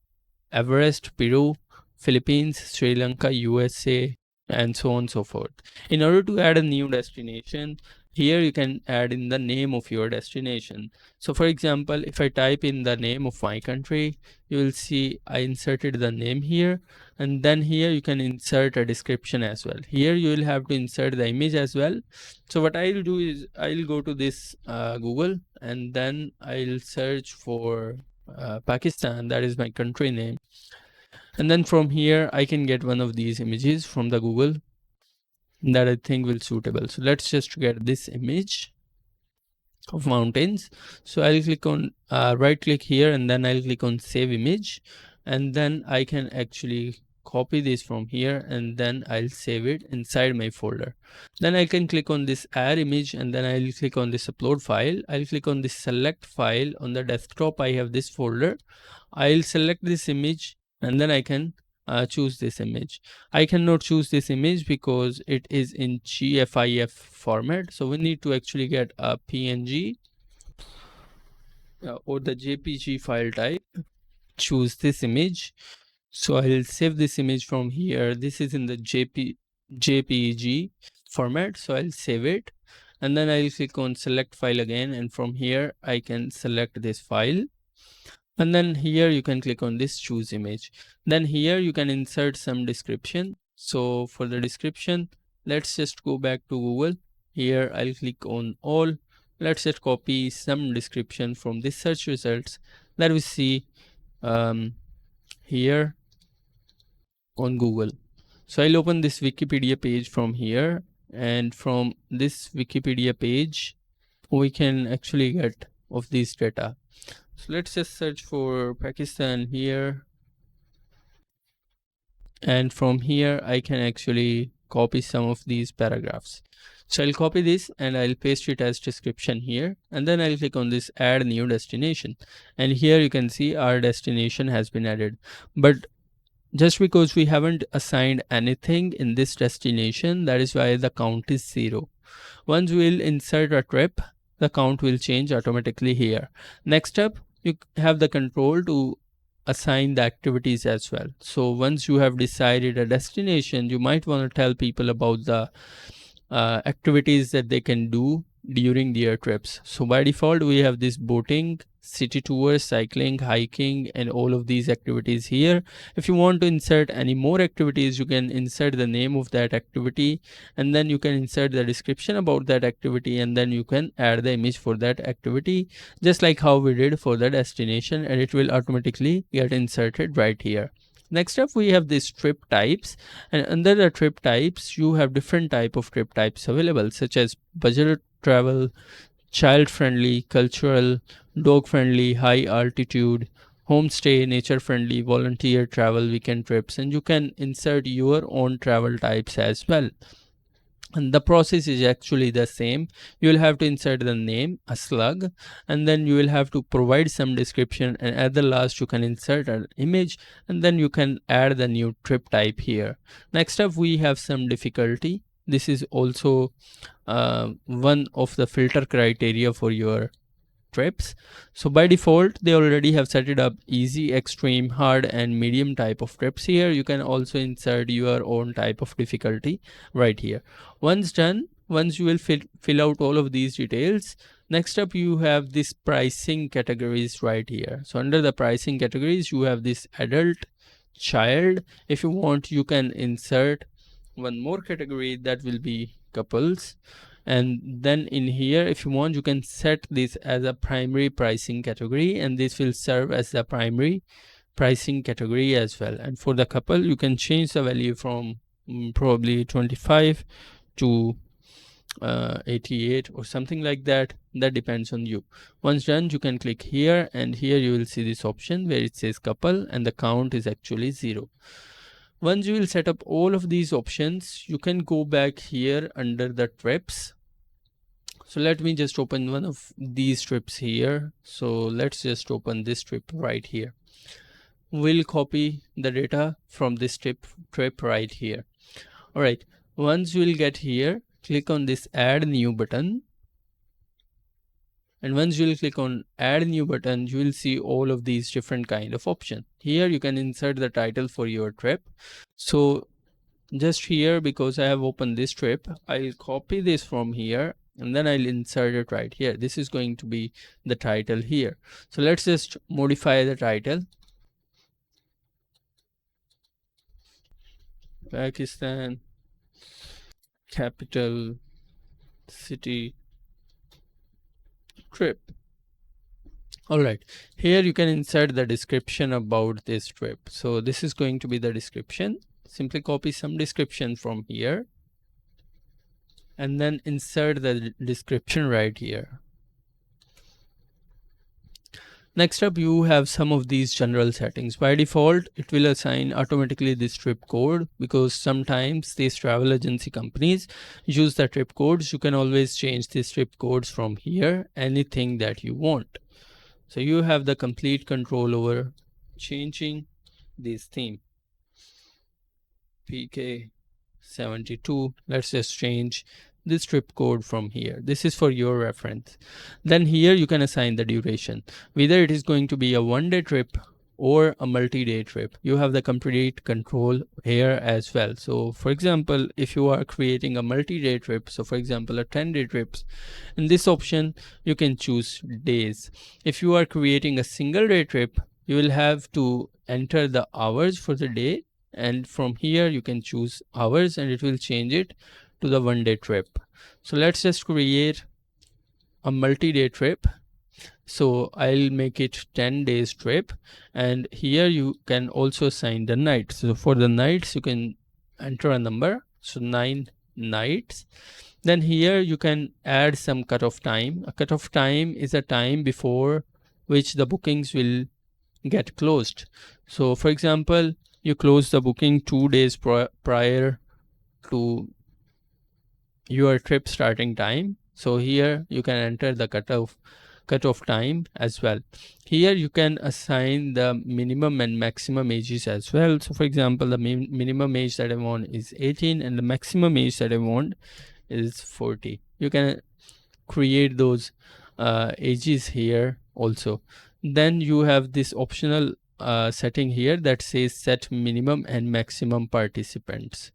Everest, Peru, Philippines, Sri Lanka, USA, and so on and so forth. In order to add a new destination, here you can add in the name of your destination. So for example, if I type in the name of my country, you will see I inserted the name here, and then here you can insert a description as well. Here you will have to insert the image as well. So what I'll do is I'll go to this Google, and then I'll search for Pakistan, that is my country name, and then from here I can get one of these images from the Google that I think will suitable. So let's just get this image of mountains. So I'll click on right click here, and then I'll click on save image, and then I can actually copy this from here, and then I'll save it inside my folder. Then I can click on this add image, and then I'll click on this upload file. I'll click on this select file. On the desktop I have this folder. I'll select this image, and then I can choose this image. I cannot choose this image because it is in GIF format, so we need to actually get a PNG or the JPG file type. Choose this image. So I'll save this image from here. This is in the JPG format, so I'll save it, and then I'll click on select file again, and from here I can select this file. And then here you can click on this choose image. Then here you can insert some description. So for the description, let's just go back to Google. Here I'll click on all. Let's just copy some description from this search results that we see here on Google. So I'll open this Wikipedia page from here, and from this Wikipedia page we can actually get of these data. So let's just search for Pakistan here, and from here I can actually copy some of these paragraphs. So I'll copy this and I'll paste it as description here, and then I'll click on this add new destination, and here you can see our destination has been added. But just because we haven't assigned anything in this destination, that is why the count is 0. Once we'll insert a trip, the count will change automatically here. Next up, you have the control to assign the activities as well. So once you have decided a destination, you might want to tell people about the activities that they can do during their trips. So by default we have this boating, city tours, cycling, hiking, and all of these activities here. If you want to insert any more activities, you can insert the name of that activity, and then you can insert the description about that activity, and then you can add the image for that activity, just like how we did for the destination, and it will automatically get inserted right here. Next up we have these trip types, and under the trip types you have different type of trip types available, such as budget travel, child friendly, cultural, dog friendly, high altitude, homestay, nature friendly, volunteer travel, weekend trips, and you can insert your own travel types as well. And the process is actually the same. You will have to insert the name, a slug, and then you will have to provide some description, and at the last you can insert an image, and then you can add the new trip type here. Next up we have some difficulty. This is also one of the filter criteria for your trips. So by default they already have set it up easy, extreme, hard, and medium type of trips. Here you can also insert your own type of difficulty right here. Once done, once you will fill out all of these details, next up you have this pricing categories right here. So under the pricing categories you have this adult, child. If you want, you can insert one more category that will be couples, and then in here if you want you can set this as a primary pricing category, and this will serve as the primary pricing category as well. And for the couple you can change the value from probably 25 to 88 or something like that. That depends on you. Once done, you can click here, and here you will see this option where it says couple and the count is actually 0. Once you will set up all of these options, you can go back here under the trips. So let me just open one of these trips here. So let's just open this trip right here. We'll copy the data from this trip right here. All right, once you will get here, click on this add new button. And once you will click on add new button, you will see all of these different kind of options. Here you can insert the title for your trip. So just here, because I have opened this trip, I'll copy this from here and then I'll insert it right here. This is going to be the title here. So let's just modify the title. Pakistan capital city trip. Alright, here you can insert the description about this trip. So this is going to be the description. Simply copy some description from here and then insert the description right here. Next up, you have some of these general settings. By default, it will assign automatically this trip code, because sometimes these travel agency companies use the trip codes. You can always change these trip codes from here, anything that you want. So you have the complete control over changing this theme. PK72. Let's just change this trip code from here. This is for your reference. Then here you can assign the duration, whether it is going to be a one-day trip or a multi-day trip. You have the complete control here as well. So for example, if you are creating a multi-day trip, so for example a 10-day trips, in this option you can choose days. If you are creating a single day trip, you will have to enter the hours for the day, and from here you can choose hours and it will change it to the one-day trip. So let's just create a multi-day trip. So I'll make it 10 days trip, and here you can also assign the nights. So for the nights you can enter a number, so 9 nights. Then here you can add some cutoff time. A cutoff time is a time before which the bookings will get closed. So for example, you close the booking 2 days prior to your trip starting time. So here you can enter the cutoff time as well. Here you can assign the minimum and maximum ages as well. So for example, the minimum age that I want is 18 and the maximum age that I want is 40. You can create those ages here also. Then you have this optional setting here that says set minimum and maximum participants.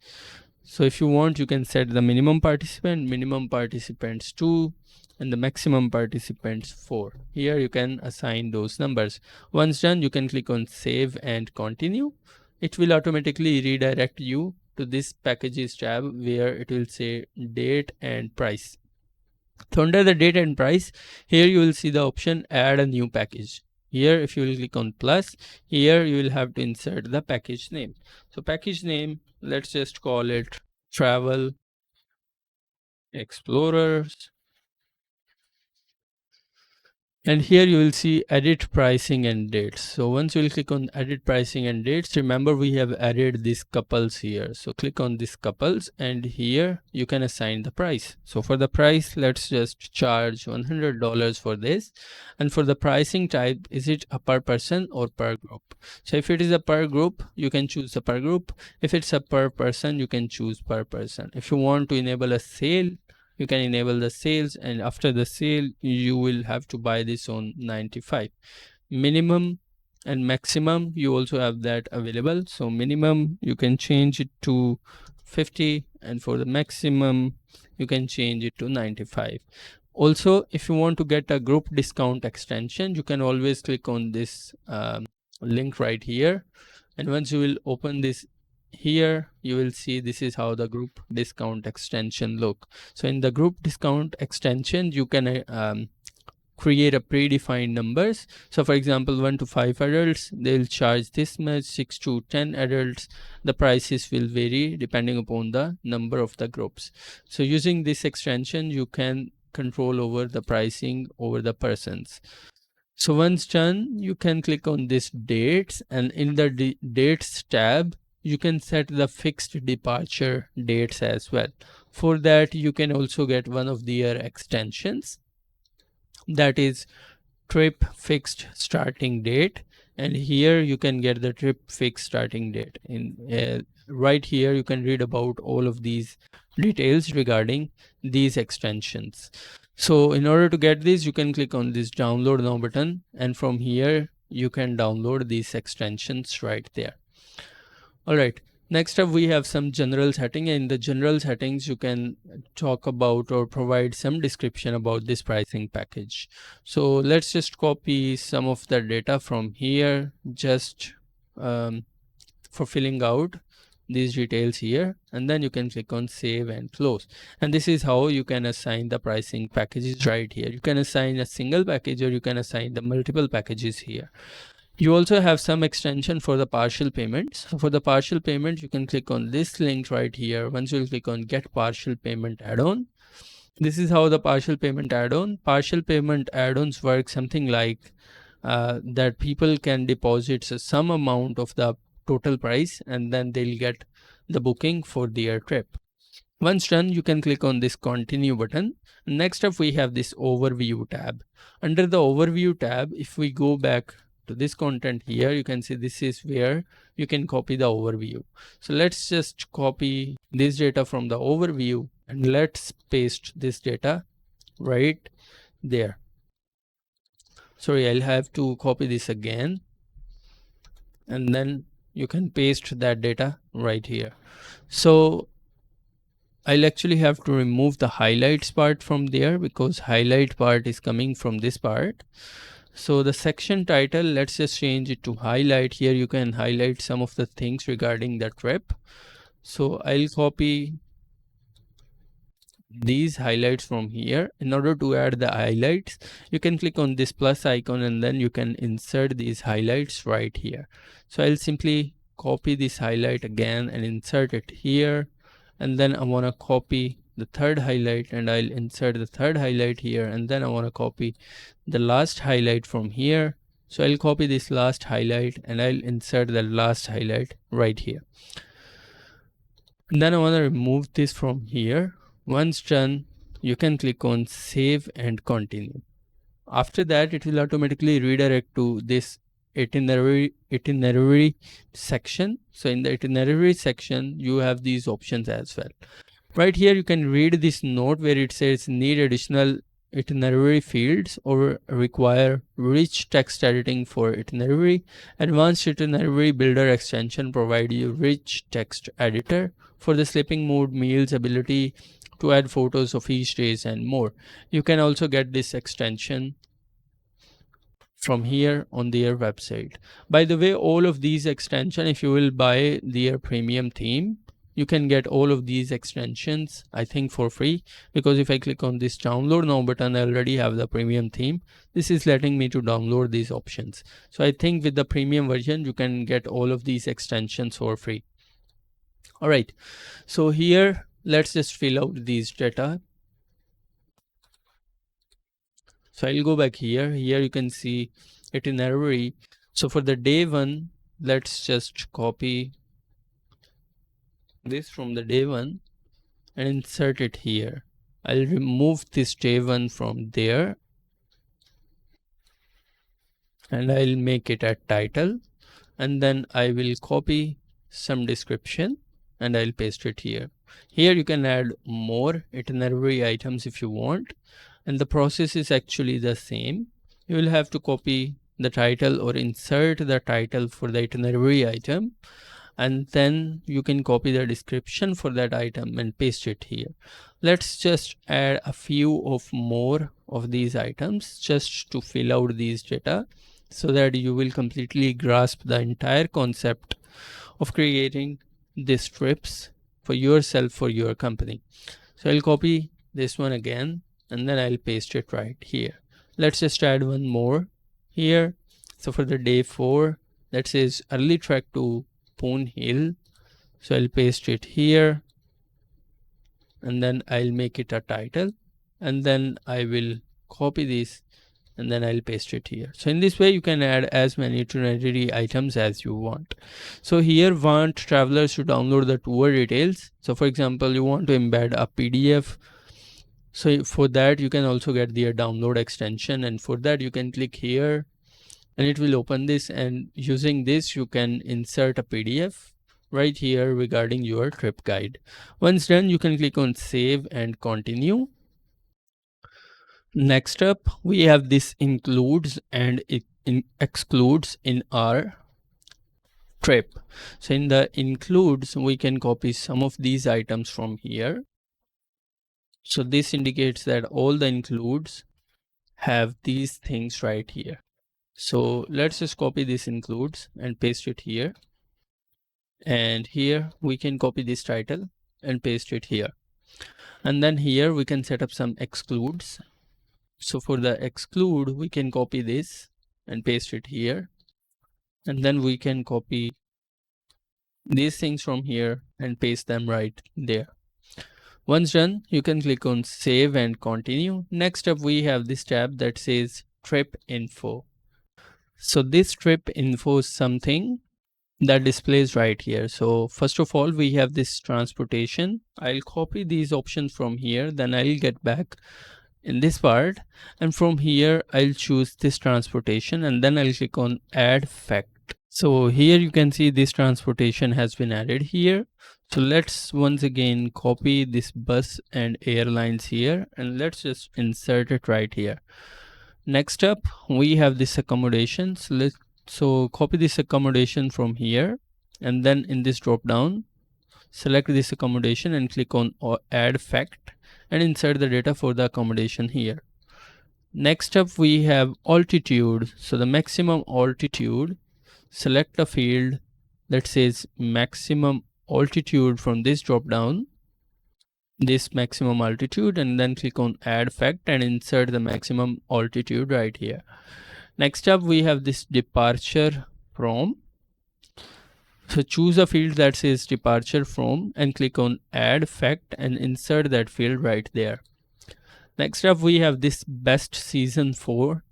So if you want, you can set the minimum participants 2 and the maximum participants 4. Here you can assign those numbers. Once done, you can click on save and continue. It will automatically redirect you to this packages tab where it will say date and price. So under the date and price, here you will see the option add a new package. Here if you will click on plus, here you will have to insert the package name. So package name, let's just call it Travel Explorers. And here you will see edit pricing and dates. So once you will click on edit pricing and dates, remember we have added these couples here. So click on these couples and here you can assign the price. So for the price, let's just charge $100 for this. And for the pricing type, is it a per person or per group? So if it is a per group, you can choose a per group. If it's a per person, you can choose per person. If you want to enable a sale, you can enable the sales, and after the sale you will have to buy this on 95. Minimum and maximum, you also have that available. So minimum you can change it to 50 and for the maximum you can change it to 95. Also, if you want to get a group discount extension, you can always click on this link right here, and once you will open this here, you will see this is how the group discount extension look. So in the group discount extension, you can create a predefined numbers. So for example, 1 to 5 adults, they'll charge this much. 6 to 10 adults, the prices will vary depending upon the number of the groups. So using this extension, you can control over the pricing over the persons. So once done, you can click on this dates, and in the dates tab, you can set the fixed departure dates as well. For that, you can also get one of their extensions, that is trip fixed starting date. And here you can get the trip fixed starting date. In right here, you can read about all of these details regarding these extensions. So in order to get this, you can click on this download now button, and from here you can download these extensions right there. All right, next up we have some general setting. In the general settings, you can talk about or provide some description about this pricing package. So let's just copy some of the data from here, just for filling out these details here, and then you can click on save and close. And this is how you can assign the pricing packages right here. You can assign a single package, or you can assign the multiple packages here. You also have some extension for the partial payments. So for the partial payment, you can click on this link right here. Once you click on get partial payment add-on, this is how the partial payment add-ons work something like that people can deposit some amount of the total price, and then they'll get the booking for their trip. Once done, you can click on this continue button. Next up, we have this overview tab. Under the overview tab, if we go back to this content here, you can see this is where you can copy the overview. So let's just copy this data from the overview, and let's paste this data right there. Sorry, I'll have to copy this again, and then you can paste that data right here. So I'll actually have to remove the highlights part from there, because highlight part is coming from this part. So the section title, let's just change it to highlight. Here you can highlight some of the things regarding the trip. So I'll copy these highlights from here. In order to add the highlights, you can click on this plus icon, and then you can insert these highlights right here. So I'll simply copy this highlight again and insert it here, and then I want to copy the third highlight, and I'll insert the third highlight here, and then I want to copy the last highlight from here. So I'll copy this last highlight, and I'll insert the last highlight right here. And then I want to remove this from here. Once done, you can click on save and continue. After that, it will automatically redirect to this itinerary section. So in the itinerary section, you have these options as well. Right here, you can read this note where it says need additional itinerary fields or require rich text editing for itinerary. Advanced itinerary builder extension provide you rich text editor for the sleeping mode, meals, ability to add photos of each days, and more. You can also get this extension from here on their website. By the way, all of these extensions, if you will buy their premium theme, you can get all of these extensions, I think, for free, because if I click on this download now button, I already have the premium theme. This is letting me to download these options. So I think with the premium version, you can get all of these extensions for free. All right, so here, let's just fill out these data. So I'll go back here. Here you can see itinerary. So for the day one, let's just copy this from the day one and insert it here. I'll remove this day one from there, and I'll make it a title, and then I will copy some description and I'll paste it here. Here you can add more itinerary items if you want, and the process is actually the same. You will have to copy the title or insert the title for the itinerary item, and then you can copy the description for that item and paste it here. Let's just add a few of more of these items just to fill out these data, so that you will completely grasp the entire concept of creating these trips for yourself, for your company. So I'll copy this one again, and then I'll paste it right here. Let's just add one more here. So for the day 4, that says early trek to Poon Hill. So I'll paste it here, and then I'll make it a title, and then I will copy this, and then I'll paste it here. So in this way you can add as many itinerary items as you want. So here want travelers to download the tour details. So for example, you want to embed a PDF. So for that you can also get the download extension, and for that you can click here and it will open this, and using this you can insert a PDF right here regarding your trip guide. Once done, you can click on save and continue. Next up, we have this includes and it excludes in our trip. So in the includes, we can copy some of these items from here. So this indicates that all the includes have these things right here. So let's just copy this includes and paste it here. And here we can copy this title and paste it here. And then here we can set up some excludes. So for the exclude, we can copy this and paste it here. And then we can copy these things from here and paste them right there. Once done, you can click on save and continue. Next up, we have this tab that says trip info. So this trip info is something that displays right here. So first of all, we have this transportation. I'll copy these options from here, then I'll get back in this part, and from here I'll choose this transportation, and then I'll click on add fact. So here you can see this transportation has been added here. So let's once again copy this bus and airlines here, and let's just insert it right here. Next up, we have this accommodation. So copy this accommodation from here, and then in this drop down, select this accommodation and click on add fact and insert the data for the accommodation here. Next up, we have altitude. So the maximum altitude, select a field that says maximum altitude from this drop down, this maximum altitude, and then click on add fact and insert the maximum altitude right here. Next up, we have this departure from. So choose a field that says departure from and click on add fact and insert that field right there. Next up, we have this best season for.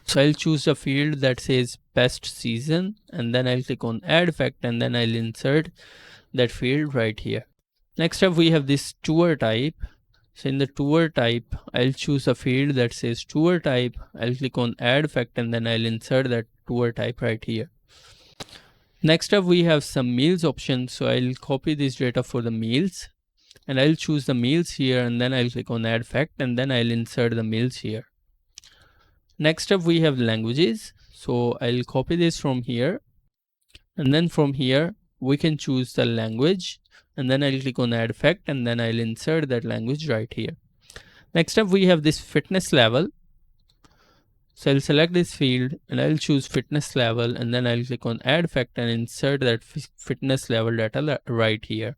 So I'll choose a field that says best season, and then I'll click on add fact and then I'll insert that field right here. Next up, we have this tour type. So in the tour type, I'll choose a field that says tour type. I'll click on add fact and then I'll insert that tour type right here. Next up, we have some meals options. So I'll copy this data for the meals and I'll choose the meals here, and then I'll click on add fact and then I'll insert the meals here. Next up, we have languages. So I'll copy this from here, and then from here we can choose the language, and then I'll click on add fact and then I'll insert that language right here. Next up, we have this fitness level. So I'll select this field and I'll choose fitness level, and then I'll click on add fact and insert that fitness level data right here.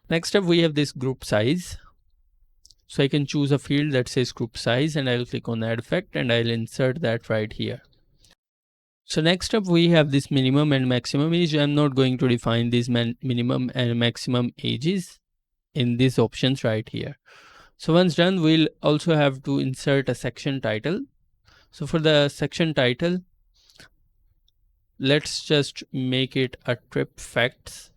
Next up, we have this group size. So I can choose a field that says group size and I'll click on add fact and I'll insert that right here. So next up, we have this minimum and maximum age. I'm not going to define these minimum and maximum ages in these options right here. So once done, we'll also have to insert a section title. So for the section title, let's just make it a trip facts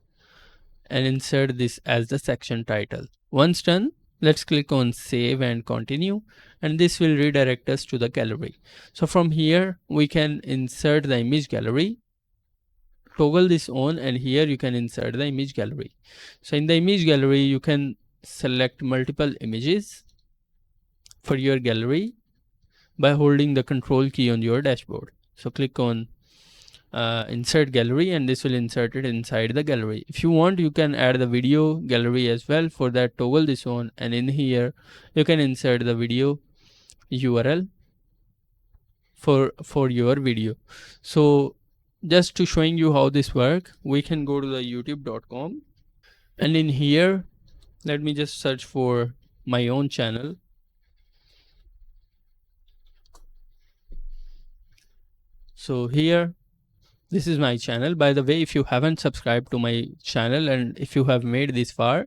and insert this as the section title. Once done, let's click on save and continue, and this will redirect us to the gallery. So from here we can insert the image gallery. Toggle this on, and here you can insert the image gallery. So in the image gallery, you can select multiple images for your gallery by holding the control key on your dashboard. So click on insert gallery, and this will insert it inside the gallery. If you want, you can add the video gallery as well. For that, toggle this on, and in here you can insert the video URL for your video. So just to showing you how this works, we can go to the youtube.com, and in here let me just search for my own channel. So here, this is my channel. By the way, if you haven't subscribed to my channel and if you have made this far,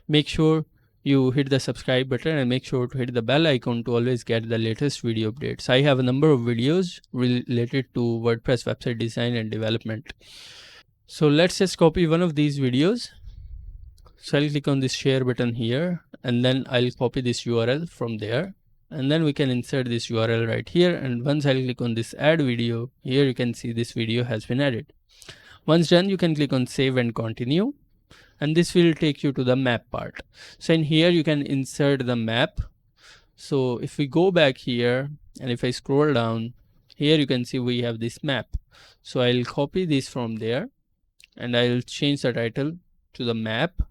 make sure you hit the subscribe button and make sure to hit the bell icon to always get the latest video updates. I have a number of videos related to WordPress website design and development. So let's just copy one of these videos. So I'll click on this share button here and then I'll copy this URL from there. And then we can insert this URL right here. And once I'll click on this add video, here you can see this video has been added. Once done, you can click on save and continue. And this will take you to the map part. So in here, you can insert the map. So if we go back here and if I scroll down, here you can see we have this map. So I'll copy this from there and I'll change the title to the map.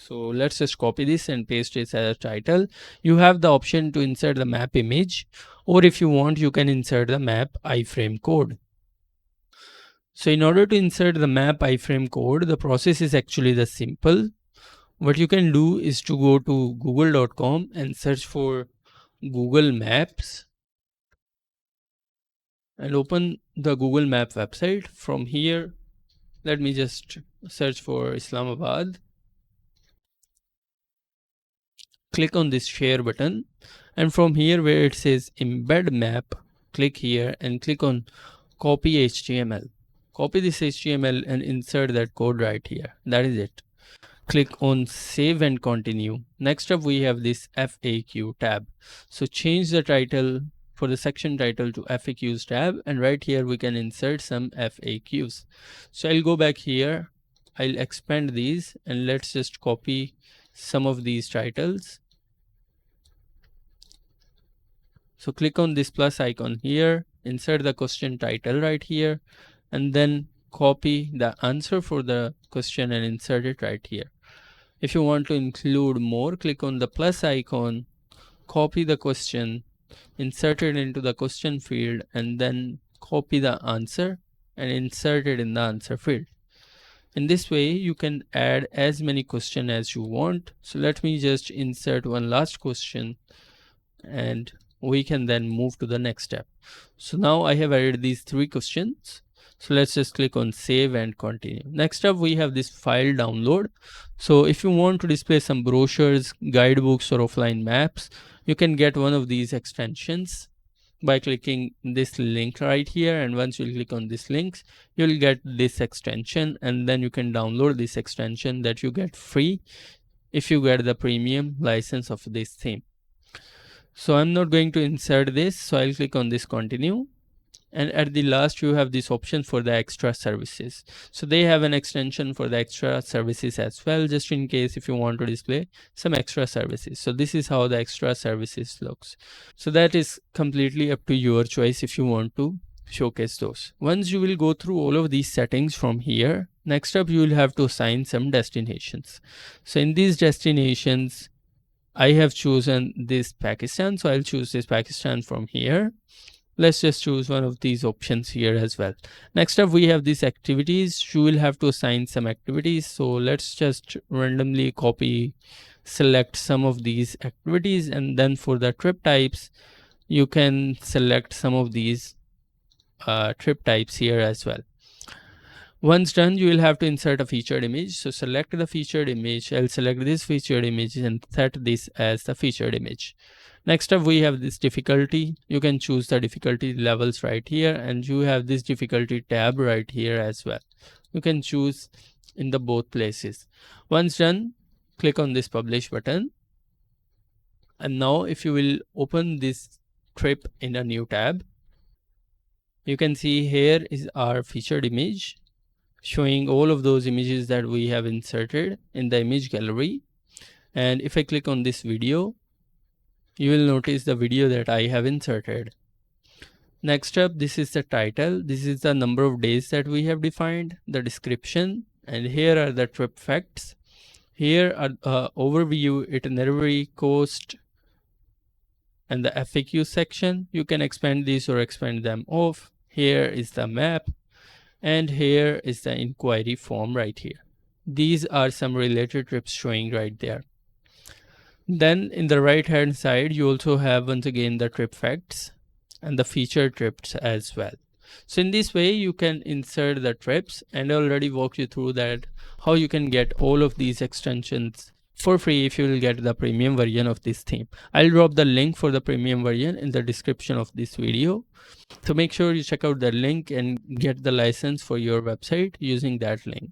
So let's just copy this and paste it as a title. You have the option to insert the map image, or if you want, you can insert the map iframe code. So in order to insert the map iframe code, the process is actually the simple. What you can do is to go to google.com and search for Google Maps and open the Google Map website. From here, let me just search for Islamabad. Click on this share button, and from here where it says embed map, click here and click on copy HTML. Copy this HTML and insert that code right here. That is it. Click on save and continue. Next up we have this FAQ tab. So change the title for the section title to FAQs tab, and right here we can insert some FAQs. So I'll go back here, I'll expand these and let's just copy some of these titles. So click on this plus icon here, insert the question title right here, and then copy the answer for the question and insert it right here. If you want to include more, click on the plus icon, copy the question, insert it into the question field, and then copy the answer and insert it in the answer field. In this way, you can add as many questions as you want. So let me just insert one last question and we can then move to the next step. So now I have added these 3 questions. So let's just click on save and continue. Next up, we have this file download. So if you want to display some brochures, guidebooks, or offline maps, you can get one of these extensions by clicking this link right here. And once you click on this link, you'll get this extension, and then you can download this extension that you get free if you get the premium license of this theme. So I'm not going to insert this, so I'll click on this continue. And at the last, you have this option for the extra services. So they have an extension for the extra services as well, just in case if you want to display some extra services. So this is how the extra services looks. So that is completely up to your choice if you want to showcase those. Once you will go through all of these settings from here, next up you will have to assign some destinations. So in these destinations, I have chosen this Pakistan, so I'll choose this Pakistan from here. Let's just choose one of these options here as well. Next up, we have these activities. You will have to assign some activities. So let's just randomly select some of these activities. And then for the trip types, you can select some of these trip types here as well. Once done, you will have to insert a featured image. So select the featured image. I'll select this featured image and set this as the featured image. Next up, we have this difficulty. You can choose the difficulty levels right here, and you have this difficulty tab right here as well. You can choose in the both places. Once done, click on this publish button. And now if you will open this trip in a new tab, you can see here is our featured image, showing all of those images that we have inserted in the image gallery. And if I click on this video, you will notice the video that I have inserted. Next up, this is the title. This is the number of days that we have defined, the description, and here are the trip facts. Here are overview, itinerary, cost, and the FAQ section. You can expand these or expand them off. Here is the map, and here is the inquiry form right here. These are some related trips showing right there. Then in the right hand side, you also have once again the trip facts. and the featured trips as well. So in this way you can insert the trips, and I already walked you through that how you can get all of these extensions for free if you will get the premium version of this theme. I'll drop the link for the premium version in the description of this video. So make sure you check out the link and get the license for your website using that link.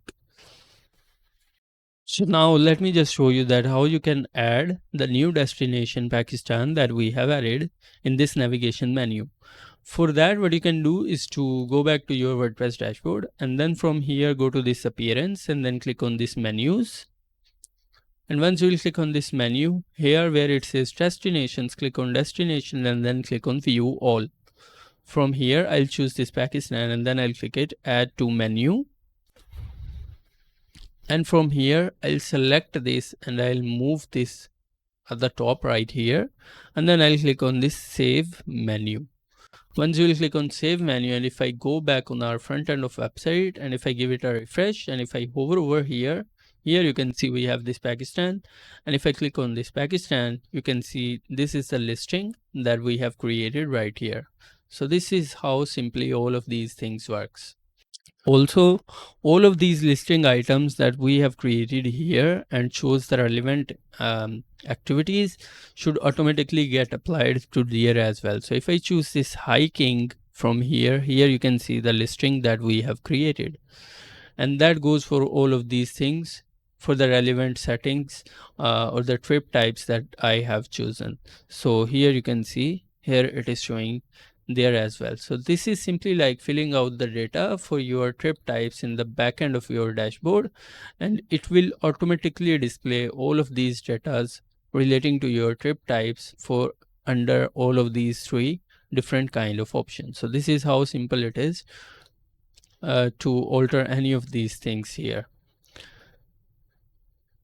So now let me just show you that how you can add the new destination Pakistan that we have added in this navigation menu. For that, what you can do is to go back to your WordPress dashboard, and then from here go to this appearance and then click on this menus. And once you will click on this menu here where it says destinations, click on destination and then click on view all. From here I'll choose this Pakistan and then I'll click it add to menu. And from here I'll select this and I'll move this at the top right here, and then I'll click on this save menu. Once you will click on save menu, and if I go back on our front end of website and if I give it a refresh and if I hover over here you can see we have this Pakistan, and if I click on this Pakistan you can see this is the listing that we have created right here. So this is how simply all of these things works. Also, all of these listing items that we have created here and shows the relevant activities should automatically get applied to there as well. So if I choose this hiking from here you can see the listing that we have created, and that goes for all of these things for the relevant settings or the trip types that I have chosen. So here you can see here it is showing there as well. So this is simply like filling out the data for your trip types in the back end of your dashboard, and it will automatically display all of these datas relating to your trip types for under all of these three different kind of options. So this is how simple it is to alter any of these things here.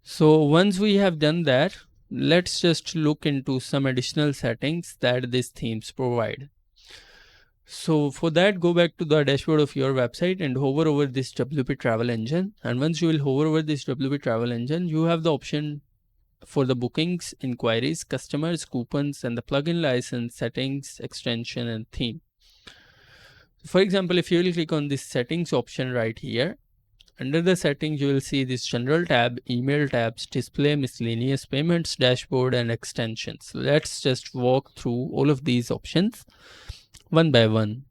So once we have done that, let's just look into some additional settings that these themes provide. So for that, go back to the dashboard of your website and hover over this WP Travel Engine. And once you will hover over this WP Travel Engine, you have the option for the bookings, inquiries, customers, coupons, and the plugin license, settings, extension, and theme. For example, if you will click on this settings option right here, under the settings, you will see this general tab, email tabs, display, miscellaneous payments, dashboard, and extensions. Let's just walk through all of these options one by one.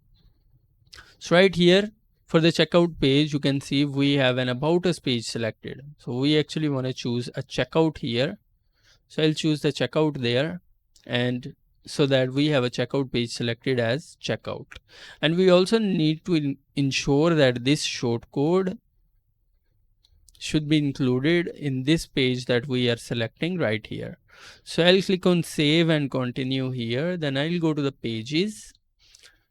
So right here for the checkout page, you can see we have an about us page selected. So we actually want to choose a checkout here. So I'll choose the checkout there, and so that we have a checkout page selected as checkout. And we also need to ensure that this shortcode should be included in this page that we are selecting right here. So I'll click on save and continue here. Then I'll go to the pages,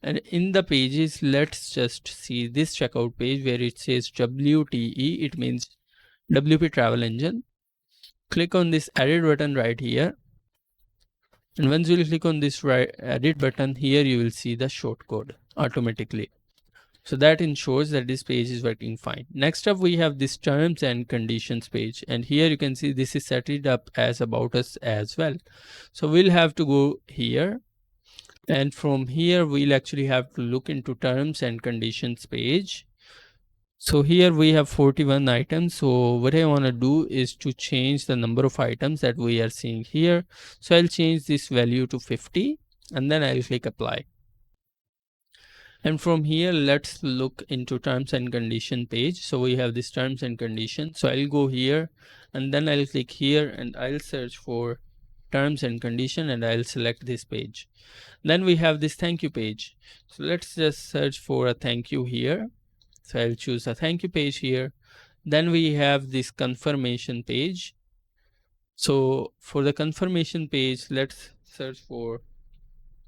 and in the pages, let's just see this checkout page where it says WTE. It means WP Travel Engine. Click on this edit button right here. And once you click on this edit button here, you will see the shortcode automatically. So that ensures that this page is working fine. Next up, we have this terms and conditions page. And here you can see this is set it up as about us as well. So we'll have to go here. And from here, we'll actually have to look into terms and conditions page. So here we have 41 items. So what I want to do is to change the number of items that we are seeing here. So I'll change this value to 50 and then I'll click apply. And from here, let's look into terms and condition page. So we have this terms and conditions. So I'll go here and then I'll click here and I'll search for terms and condition and I'll select this page. Then we have this thank you page. So let's just search for a thank you here. So I'll choose a thank you page here. Then we have this confirmation page. So for the confirmation page, let's search for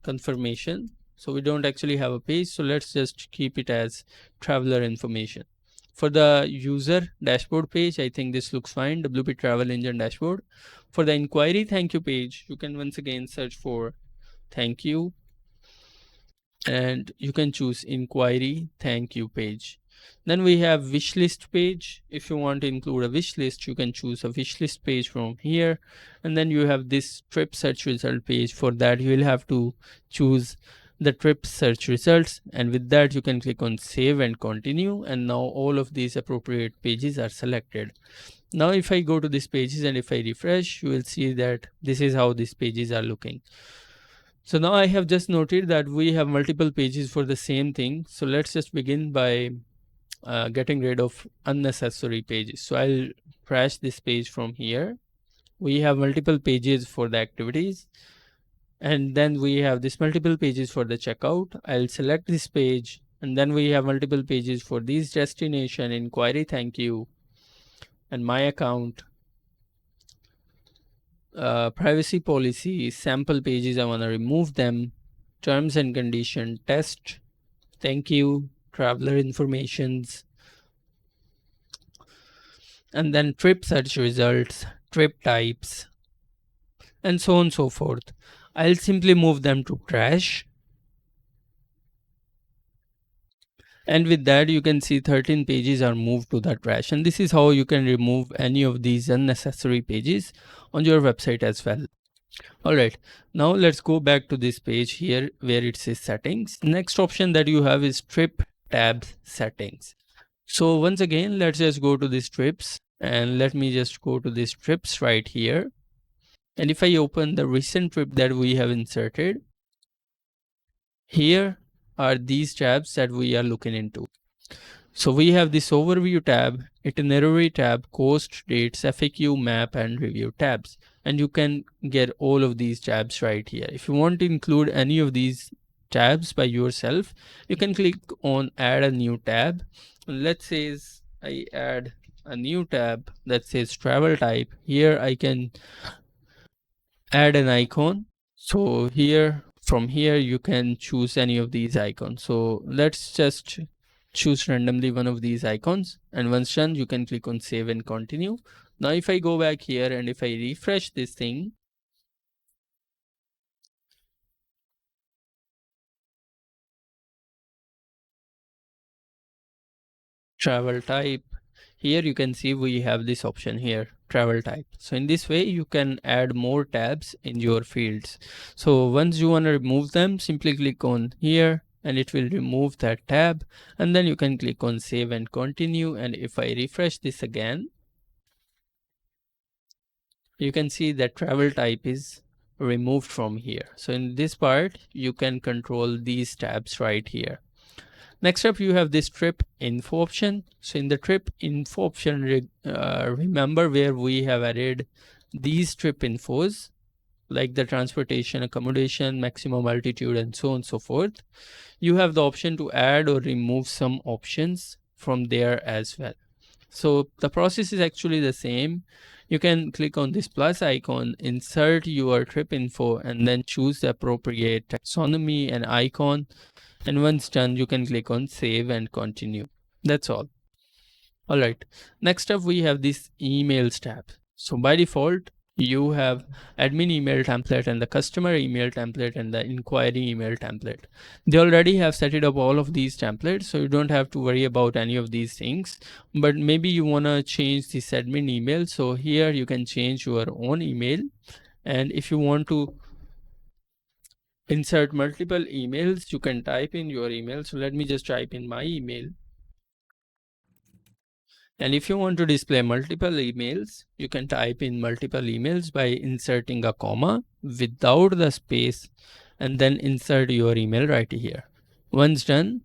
confirmation. So we don't actually have a page, so let's just keep it as traveler information. For the user dashboard page, I think this looks fine, WP Travel Engine dashboard. For the inquiry thank you page, you can once again search for thank you and you can choose inquiry thank you page. Then we have wish list page. If you want to include a wish list, you can choose a wish list page from here. And then you have this trip search result page. For that, you will have to choose the trip search results, and with that you can click on save and continue, and now all of these appropriate pages are selected. Now if I go to these pages and if I refresh, you will see that this is how these pages are looking. So now I have just noted that we have multiple pages for the same thing. So let's just begin by getting rid of unnecessary pages. So I'll trash this page from here. We have multiple pages for the activities, and then we have this multiple pages for the checkout. I'll select this page, and then we have multiple pages for these destination, inquiry, thank you, and my account, privacy policy, sample pages, I want to remove them, terms and condition, test, thank you, traveler informations, and then trip search results, trip types, and so on and so forth. I'll simply move them to trash. And with that, you can see 13 pages are moved to the trash. And this is how you can remove any of these unnecessary pages on your website as well. Alright, now let's go back to this page here where it says settings. Next option that you have is trip tabs settings. So once again, let's just go to these trips, and let me just go to these trips right here. And if I open the recent trip that we have inserted, here are these tabs that we are looking into. So we have this overview tab, itinerary tab, coast, dates, FAQ, map, and review tabs. And you can get all of these tabs right here. If you want to include any of these tabs by yourself, you can click on add a new tab. Let's say I add a new tab that says travel type. Here I can add an icon. So here, from here, you can choose any of these icons. So let's just choose randomly one of these icons, and once done, you can click on save and continue. Now if I go back here and if I refresh this thing, travel type, here you can see we have this option here, travel type. So in this way you can add more tabs in your fields. So once you want to remove them, simply click on here and it will remove that tab, and then you can click on save and continue. And if I refresh this again, you can see that travel type is removed from here. So in this part you can control these tabs right here. Next up, you have this trip info option. So in the trip info option, remember where we have added these trip infos like the transportation, accommodation, maximum altitude, and so on and so forth. You have the option to add or remove some options from there as well. So the process is actually the same. You can click on this plus icon, insert your trip info, and then choose the appropriate taxonomy and icon. And once done, you can click on save and continue. That's all. Alright, next up we have this emails tab. So by default, you have admin email template and the customer email template and the inquiry email template. They already have set it up all of these templates, so you don't have to worry about any of these things. But maybe you want to change this admin email. So here you can change your own email. And if you want to insert multiple emails, you can type in your email. So let me just type in my email. And if you want to display multiple emails, you can type in multiple emails by inserting a comma without the space and then insert your email right here. Once done,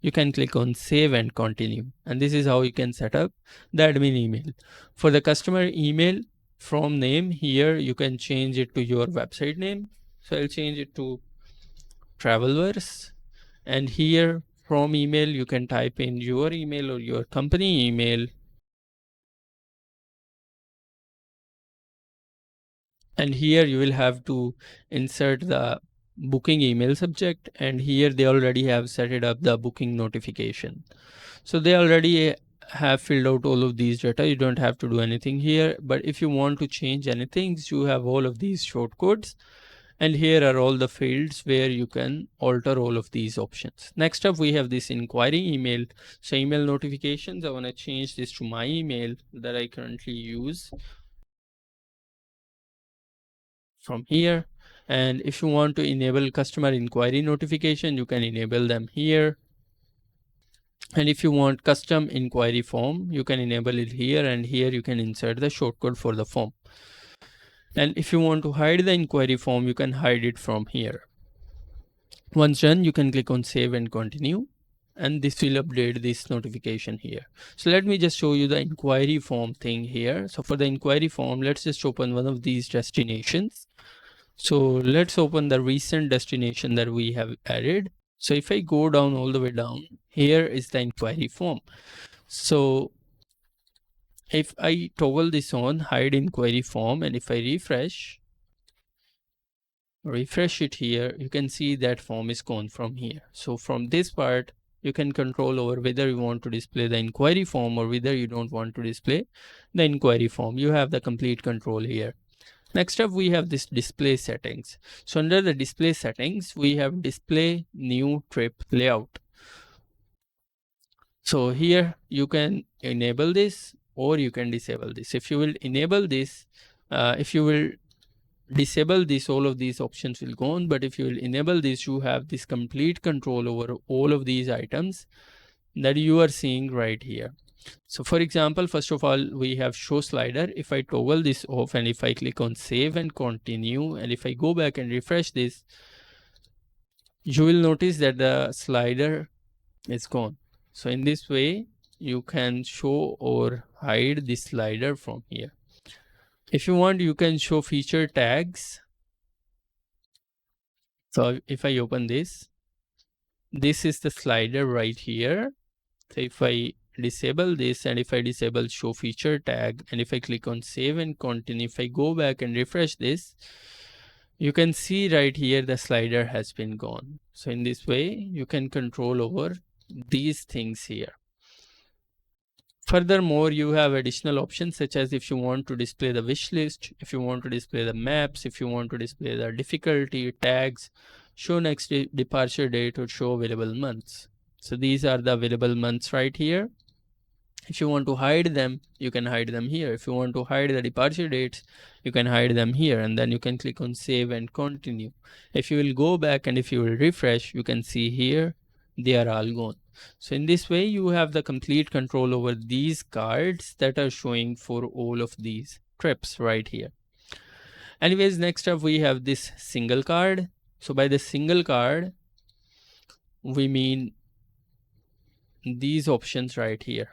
you can click on save and continue. And this is how you can set up the admin email. For the customer email, from name, here you can change it to your website name. So I'll change it to Travelers, and here from email you can type in your email or your company email, and here you will have to insert the booking email subject, and here they already have set it up the booking notification. So they already have filled out all of these data. You don't have to do anything here, but if you want to change anything, you have all of these shortcodes. And here are all the fields where you can alter all of these options. Next up, we have this inquiry email. So email notifications, I want to change this to my email that I currently use from here. And if you want to enable customer inquiry notification, you can enable them here. And if you want custom inquiry form, you can enable it here, and here you can insert the shortcode for the form. And if you want to hide the inquiry form, you can hide it from here. Once done, you can click on save and continue, and this will update this notification here. So let me just show you the inquiry form thing here. So for the inquiry form, let's just open one of these destinations. So let's open the recent destination that we have added. So if I go down all the way down, here is the inquiry form. So if I toggle this on, hide inquiry form, and if I refresh it here, you can see that form is gone from here. So from this part, you can control over whether you want to display the inquiry form or whether you don't want to display the inquiry form. You have the complete control here. Next up, we have this display settings. So under the display settings, we have display new trip layout. So here you can enable this or you can disable this. If you will enable this, if you will disable this, all of these options will go on. But if you will enable this, you have this complete control over all of these items that you are seeing right here. So for example, first of all, we have show slider. If I toggle this off and if I click on save and continue, and if I go back and refresh this, you will notice that the slider is gone. So in this way, you can show or hide this slider from here. If you want, you can show feature tags. So if I open this is the slider right here. So if I disable this and if I disable show feature tag, and if I click on save and continue, if I go back and refresh this, you can see right here the slider has been gone. So in this way, you can control over these things here. Furthermore, you have additional options such as if you want to display the wish list, if you want to display the maps, if you want to display the difficulty, tags, show next departure date, or show available months. So these are the available months right here. If you want to hide them, you can hide them here. If you want to hide the departure dates, you can hide them here, and then you can click on save and continue. If you will go back and if you will refresh, you can see here they are all gone. So in this way, you have the complete control over these cards that are showing for all of these trips right here. Anyways, next up we have this single card. So by the single card, we mean these options right here.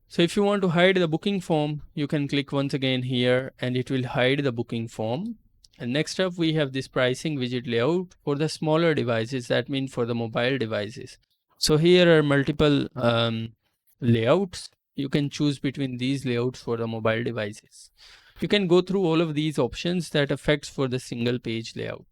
So if you want to hide the booking form, you can click once again here and it will hide the booking form. And next up, we have this pricing widget layout for the smaller devices, that means for the mobile devices. So here are multiple layouts. You can choose between these layouts for the mobile devices. You can go through all of these options that affects for the single page layout.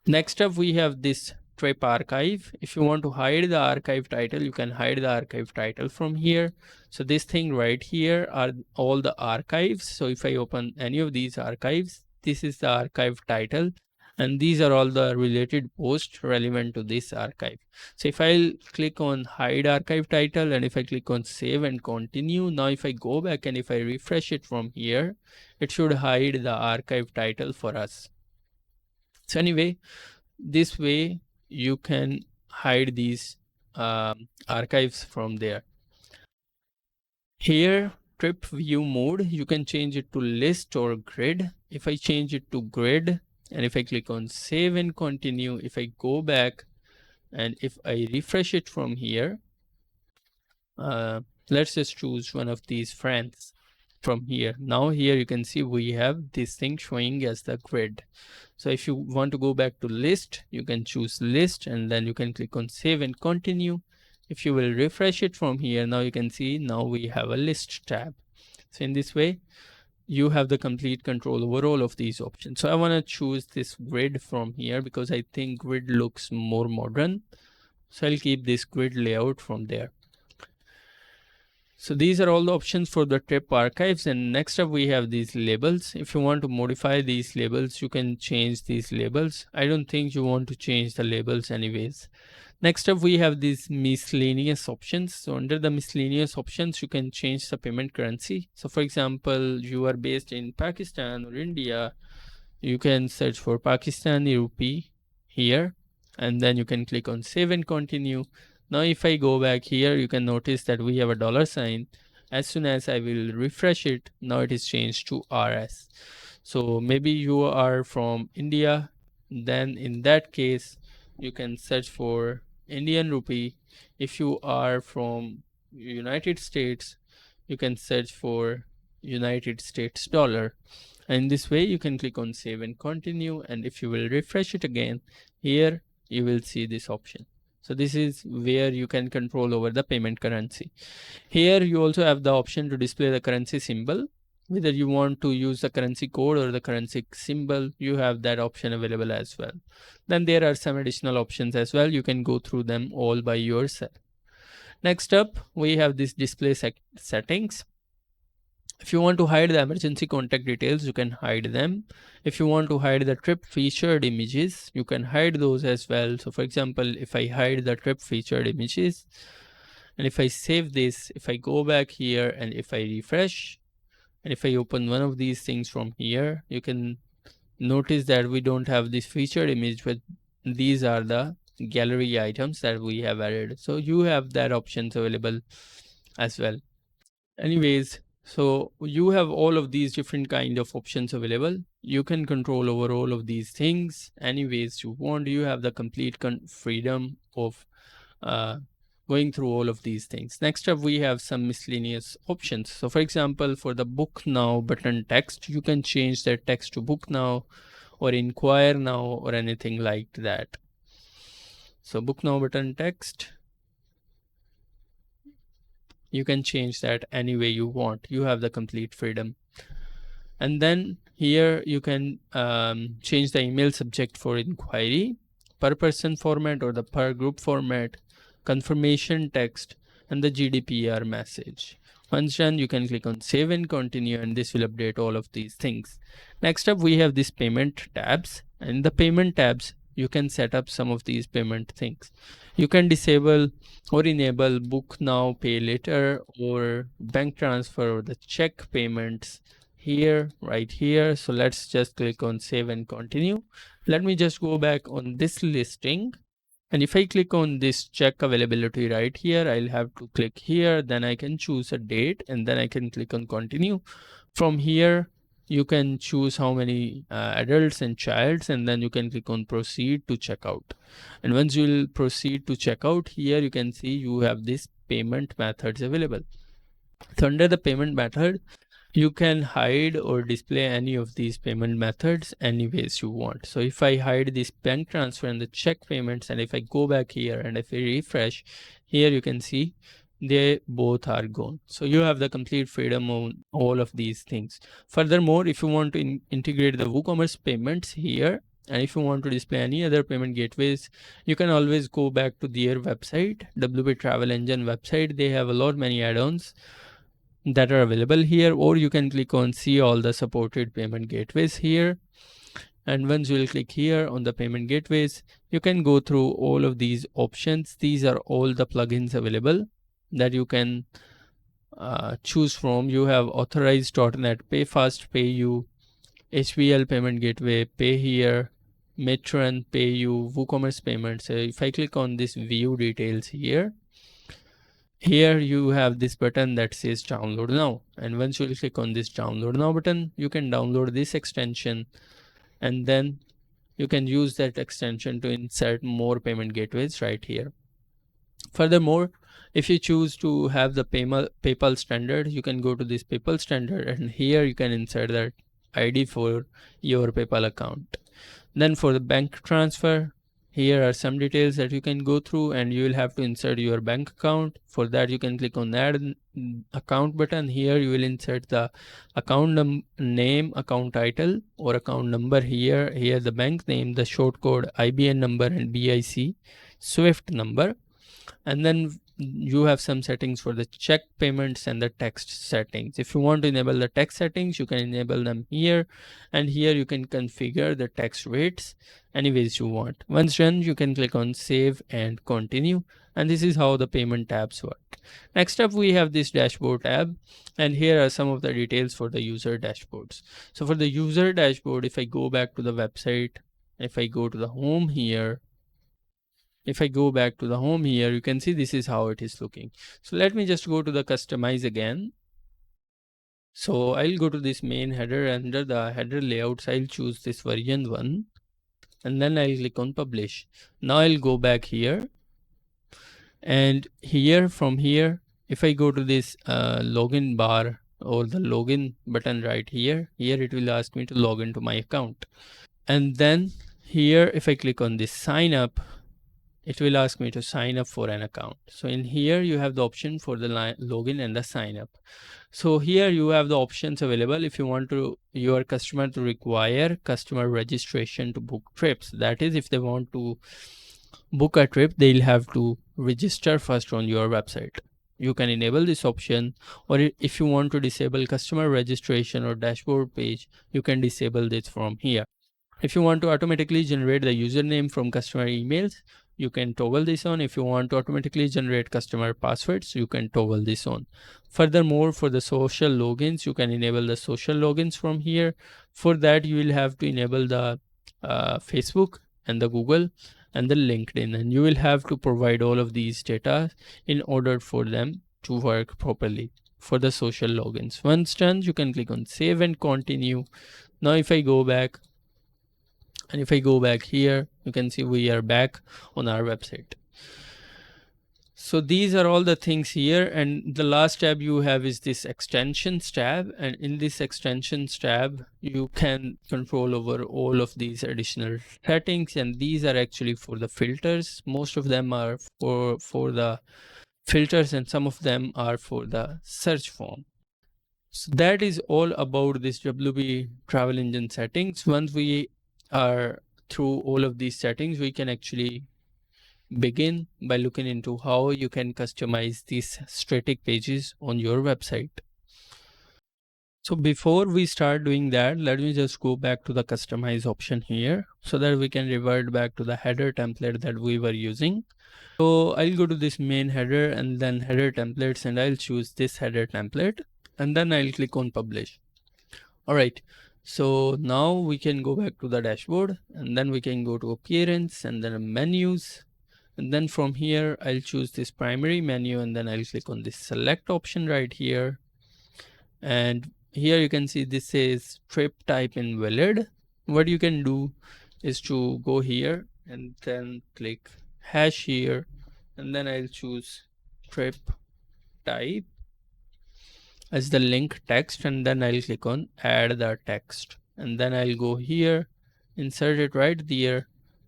Next up, we have this trip archive. If you want to hide the archive title, you can hide the archive title from here. So this thing right here are all the archives. So if I open any of these archives, this is the archive title, and these are all the related posts relevant to this archive. So if I click on hide archive title and if I click on save and continue, now if I go back and if I refresh it from here, it should hide the archive title for us. So anyway, this way you can hide these archives from there. Here, trip view mode, you can change it to list or grid. If I change it to grid and if I click on save and continue, if I go back and if I refresh it from here, let's just choose one of these friends from here. Now here you can see we have this thing showing as the grid. So if you want to go back to list, you can choose list and then you can click on save and continue. If you will refresh it from here, now you can see now we have a list tab. So in this way, you have the complete control over all of these options. So I want to choose this grid from here because I think grid looks more modern. So I'll keep this grid layout from there. So these are all the options for the trip archives, and next up we have these labels. If you want to modify these labels, you can change these labels. I don't think you want to change the labels anyways. Next up we have these miscellaneous options. So under the miscellaneous options, you can change the payment currency. So for example, you are based in Pakistan or India, you can search for Pakistani rupee here, and then you can click on save and continue. Now if I go back here, you can notice that we have a dollar sign. As soon as I will refresh it, now it is changed to RS. So maybe you are from India, then in that case you can search for Indian rupee. If you are from United States, you can search for United States dollar. And this way you can click on save and continue, and if you will refresh it again, here you will see this option. So this is where you can control over the payment currency. Here you also have the option to display the currency symbol. Whether you want to use the currency code or the currency symbol, you have that option available as well. Then there are some additional options as well. You can go through them all by yourself. Next up, we have this display settings. If you want to hide the emergency contact details, you can hide them. If you want to hide the trip featured images, you can hide those as well. So for example, if I hide the trip featured images, and if I save this, if I go back here and if I refresh, and if I open one of these things from here, you can notice that we don't have this featured image, but these are the gallery items that we have added. So you have that options available as well. Anyways, so you have all of these different kind of options available. You can control over all of these things anyways you want. You have the complete freedom of going through all of these things. Next up, we have some miscellaneous options. So for example, for the book now button text, you can change that text to book now or inquire now or anything like that. So book now button text, you can change that any way you want. You have the complete freedom. And then here you can change the email subject for inquiry, per person format or the per group format, confirmation text, and the GDPR message. Once done, you can click on save and continue, and this will update all of these things. Next up, we have this payment tabs. In the payment tabs, you can set up some of these payment things. You can disable or enable book now, pay later, or bank transfer, or the check payments here, right here. So let's just click on save and continue. Let me just go back on this listing. And if I click on this check availability right here, I'll have to click here, then I can choose a date, and then I can click on continue. From here, you can choose how many adults and childs, and then you can click on proceed to checkout. And once you will proceed to checkout, here you can see you have this payment methods available. So under the payment method, you can hide or display any of these payment methods any ways you want. So if I hide this bank transfer and the check payments, and if I go back here and if I refresh, here you can see they both are gone. So you have the complete freedom on all of these things. Furthermore, if you want to integrate the WooCommerce payments here, and if you want to display any other payment gateways, you can always go back to their website, WP Travel Engine website. They have a lot many add-ons that are available here, or you can click on see all the supported payment gateways here. And once you will click here on the payment gateways, you can go through all of these options. These are all the plugins available that you can choose from. You have authorized.net, payfast, payu, HBL payment gateway, pay here, Matron, payu, WooCommerce payments. So if I click on this view details here, here you have this button that says download now, and once you will click on this download now button, you can download this extension, and then you can use that extension to insert more payment gateways right here. Furthermore, if you choose to have the PayPal standard, you can go to this PayPal standard, and here you can insert that ID for your PayPal account. Then for the bank transfer, here are some details that you can go through, and you will have to insert your bank account. For that, you can click on add account button. Here you will insert the account name, account title, or account number here. Here the bank name, the short code, IBN number, and BIC SWIFT number. And then you have some settings for the check payments and the text settings. If you want to enable the text settings, you can enable them here, and here you can configure the text weights any ways you want. Once done, you can click on save and continue, and this is how the payment tabs work. Next up, we have this dashboard tab, and here are some of the details for the user dashboards. So for the user dashboard, if I go back to the website, if I go to the home here, if I go back to the home here, you can see this is how it is looking. So let me just go to the customize again. So I'll go to this main header. Under the header layouts, I'll choose this version 1, and then I'll click on publish. Now I'll go back here, and here from here, if I go to this login bar or the login button right here, it will ask me to log into my account. And then here, if I click on this sign up, it will ask me to sign up for an account. So in here you have the option for the login and the sign up. So here you have the options available. If you want to your customer to require customer registration to book trips, that is, if they want to book a trip, they'll have to register first on your website. You can enable this option, or if you want to disable customer registration or dashboard page, you can disable this from here. If you want to automatically generate the username from customer emails, you can toggle this on. If you want to automatically generate customer passwords, you can toggle this on. Furthermore, for the social logins, you can enable the social logins from here. For that, you will have to enable the Facebook and the Google and the LinkedIn, and you will have to provide all of these data in order for them to work properly for the social logins. Once done, you can click on save and continue. Now if I go back, and if I go back here, you can see we are back on our website. So these are all the things here, and the last tab you have is this extensions tab, and in this extensions tab you can control over all of these additional settings, and these are actually for the filters. Most of them are for the filters, and some of them are for the search form. So that is all about this WP travel engine settings. Once we are through all of these settings, we can actually begin by looking into how you can customize these static pages on your website. So before we start doing that, let me just go back to the customize option here so that we can revert back to the header template that we were using. So I'll go to this main header and then header templates, and I'll choose this header template, and then I'll click on publish. All right, so now we can go back to the dashboard, and then we can go to appearance and then menus, and then from here I'll choose this primary menu, and then I'll click on this select option right here, and here you can see this says trip type invalid. What you can do is to go here and then click hash here, and then I'll choose trip type as the link text, and then I'll click on add the text, and then I'll go here, insert it right there,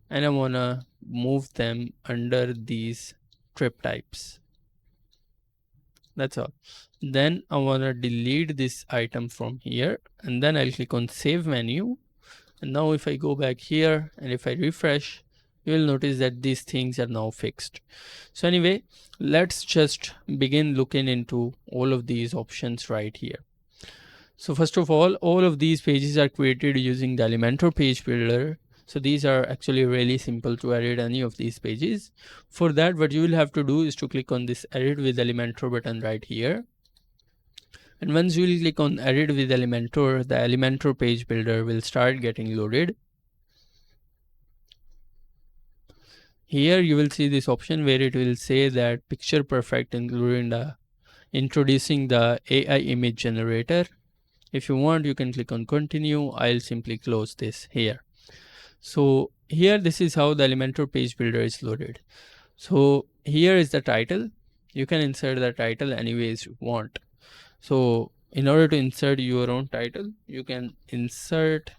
and I wanna move them under these trip types. That's all. Then I wanna delete this item from here, and then I'll click on save menu, and now if I go back here and if I refresh, you will notice that these things are now fixed. So anyway, let's just begin looking into all of these options right here. So first of all of these pages are created using the Elementor page builder. So these are actually really simple to edit any of these pages. For that, what you will have to do is to click on this edit with Elementor button right here. And once you will click on edit with Elementor, the Elementor page builder will start getting loaded. Here you will see this option where it will say that picture perfect, including the introducing the AI image generator. If you want, you can click on continue. I'll simply close this here. So here, this is how the Elementor page builder is loaded. So here is the title. You can insert the title any ways you want. So in order to insert your own title, you can insert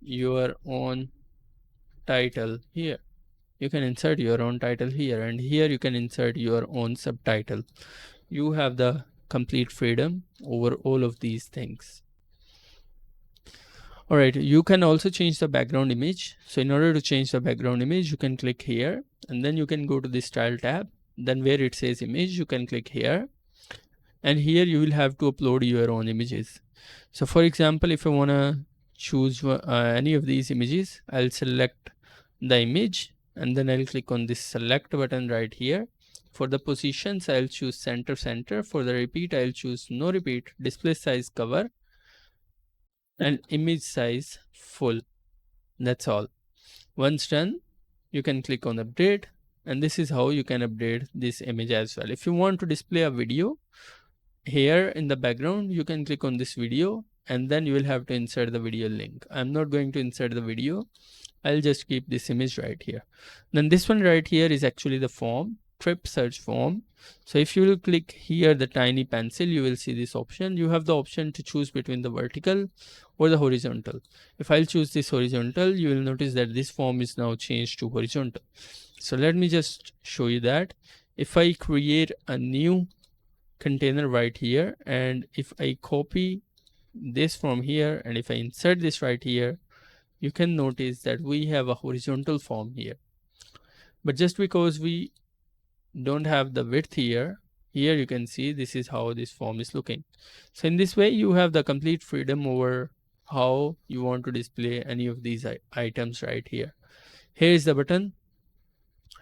your own title here. You can insert your own title here, and here you can insert your own subtitle. You have the complete freedom over all of these things. All right, you can also change the background image. So in order to change the background image, you can click here, and then you can go to the style tab. Then where it says image, you can click here, and here you will have to upload your own images. So for example, if I want to choose any of these images, I'll select the image and then I'll click on this select button right here. For the positions, I'll choose center center. For the repeat, I'll choose no repeat, display size cover, and image size full. That's all. Once done, you can click on update, and this is how you can update this image as well. If you want to display a video, here in the background you can click on this video, and then you will have to insert the video link. I'm not going to insert the video, I'll just keep this image right here. Then this one right here is actually the form, trip search form. So if you will click here the tiny pencil, you will see this option. You have the option to choose between the vertical or the horizontal. If I'll choose this horizontal, you will notice that this form is now changed to horizontal. So let me just show you that. If I create a new container right here, and if I copy this from here and if I insert this right here, you can notice that we have a horizontal form here. But just because we don't have the width here you can see this is how this form is looking. So in this way you have the complete freedom over how you want to display any of these items right here. Here is the button,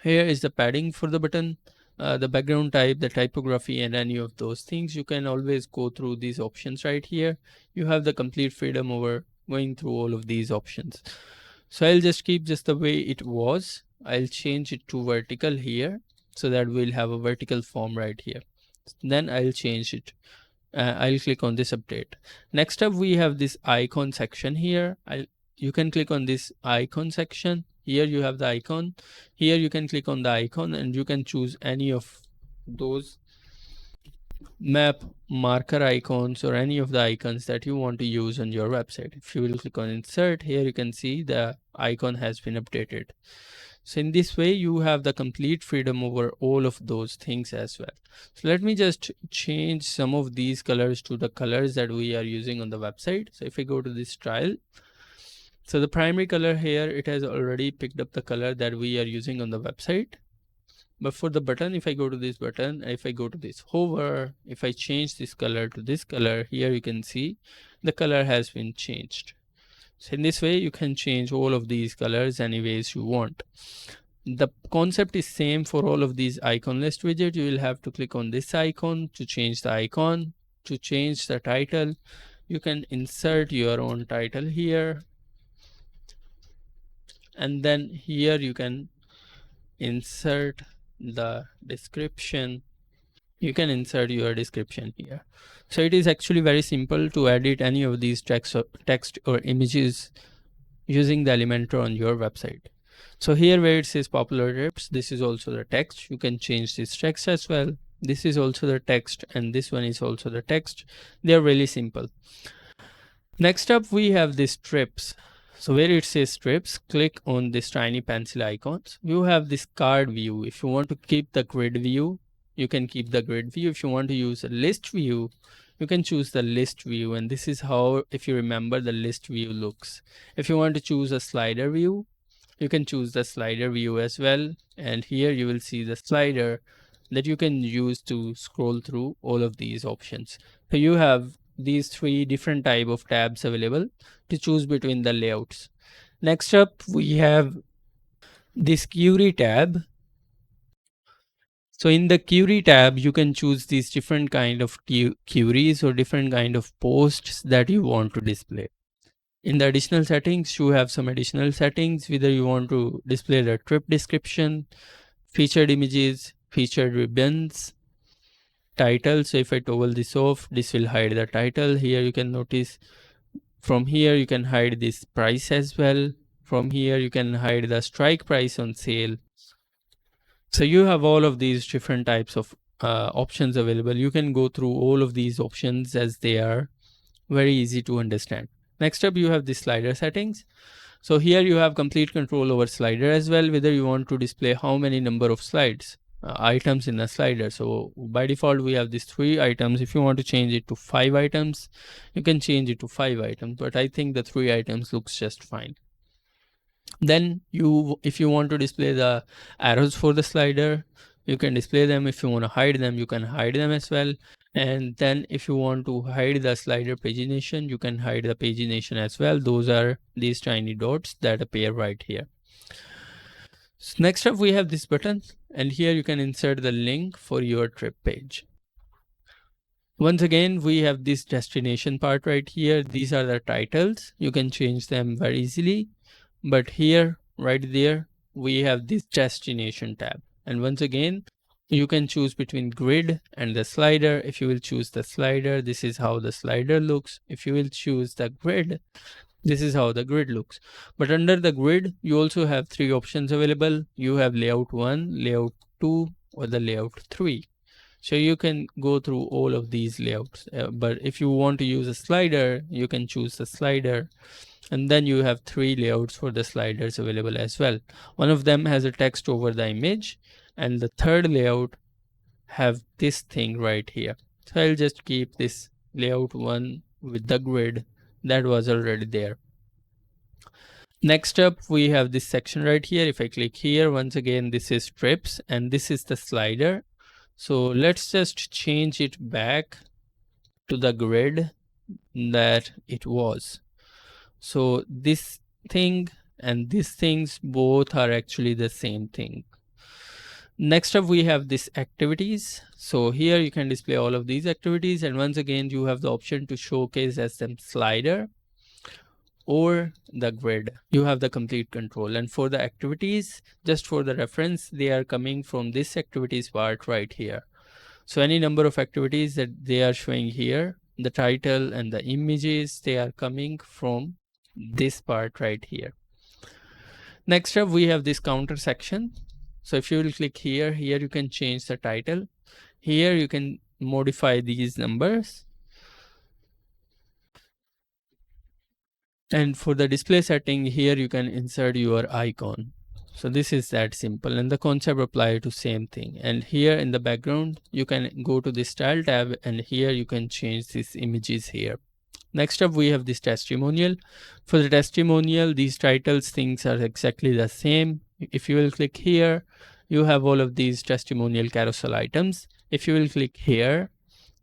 here is the padding for the button, the background type, the typography, and any of those things. You can always go through these options right here. You have the complete freedom over going through all of these options. So I'll just keep just the way it was. I'll change it to vertical here so that we'll have a vertical form right here. Then I'll change it. I'll click on this update. Next up we have this icon section here. You can click on this icon section. Here you have the icon. Here you can click on the icon and you can choose any of those map marker icons or any of the icons that you want to use on your website. If you will click on insert, here you can see the icon has been updated. So in this way you have the complete freedom over all of those things as well. So let me just change some of these colors to the colors that we are using on the website. So if I go to this style, so the primary color here, it has already picked up the color that we are using on the website. But for the button, if I go to this button, if I go to this hover, if I change this color to this color, here you can see the color has been changed. So in this way you can change all of these colors any ways you want. The concept is same for all of these icon list widget. You will have to click on this icon to change the icon. To change the title, you can insert your own title here, and then here you can insert the description. You can insert your description here. So it is actually very simple to edit any of these text or images using the Elementor on your website. So here where it says popular trips, this is also the text. You can change this text as well. This is also the text and this one is also the text. They're really simple. Next up we have these trips. So where it says trips, click on this tiny pencil icons. You have this card view. If you want to keep the grid view, you can keep the grid view. If you want to use a list view, you can choose the list view, and this is how, if you remember, the list view looks. If you want to choose a slider view, you can choose the slider view as well, and here you will see the slider that you can use to scroll through all of these options. So you have these three different type of tabs available to choose between the layouts. Next up we have this query tab. So in the query tab, you can choose these different kind of queries or different kind of posts that you want to display. In the additional settings, you have some additional settings, whether you want to display the trip description, featured images, featured ribbons, title. So if I toggle this off, this will hide the title. Here you can notice from here you can hide this price as well. From here you can hide the strike price on sale. So you have all of these different types of options available. You can go through all of these options as they are very easy to understand. Next up, you have the slider settings. So here you have complete control over slider as well, whether you want to display how many number of slides, items in a slider. So by default, we have these 3 items. If you want to change it to 5 items, you can change it to 5 items, but I think the 3 items looks just fine. Then if you want to display the arrows for the slider, you can display them. If you want to hide them, you can hide them as well. And then if you want to hide the slider pagination, you can hide the pagination as well. Those are these tiny dots that appear right here. So next up we have this button, and here you can insert the link for your trip page. Once again, we have this destination part right here. These are the titles. You can change them very easily. But here, right there, we have this destination tab. And once again, you can choose between grid and the slider. If you will choose the slider, this is how the slider looks. If you will choose the grid, this is how the grid looks. But under the grid, you also have three options available. You have layout 1, layout 2, or the layout 3. So you can go through all of these layouts. But if you want to use a slider, you can choose the slider. And then you have three layouts for the sliders available as well. One of them has a text over the image, and the third layout have this thing right here. So I'll just keep this layout 1 with the grid that was already there. Next up, we have this section right here. If I click here, once again, this is trips and this is the slider. So let's just change it back to the grid that it was. So this thing and these things both are actually the same thing. Next up, we have this activities. So here you can display all of these activities, and once again you have the option to showcase as them slider or the grid. You have the complete control. And for the activities, just for the reference, they are coming from this activities part right here. So any number of activities that they are showing here, the title and the images, they are coming from this part right here. Next up, we have this counter section. So if you will click here, you can change the title. Here you can modify these numbers. And for the display setting, here you can insert your icon. So this is that simple, and the concept apply to same thing. And here in the background, you can go to the style tab, and here you can change these images here. Next up, we have this testimonial. For the testimonial, these titles things are exactly the same. If you will click here, you have all of these testimonial carousel items. If you will click here,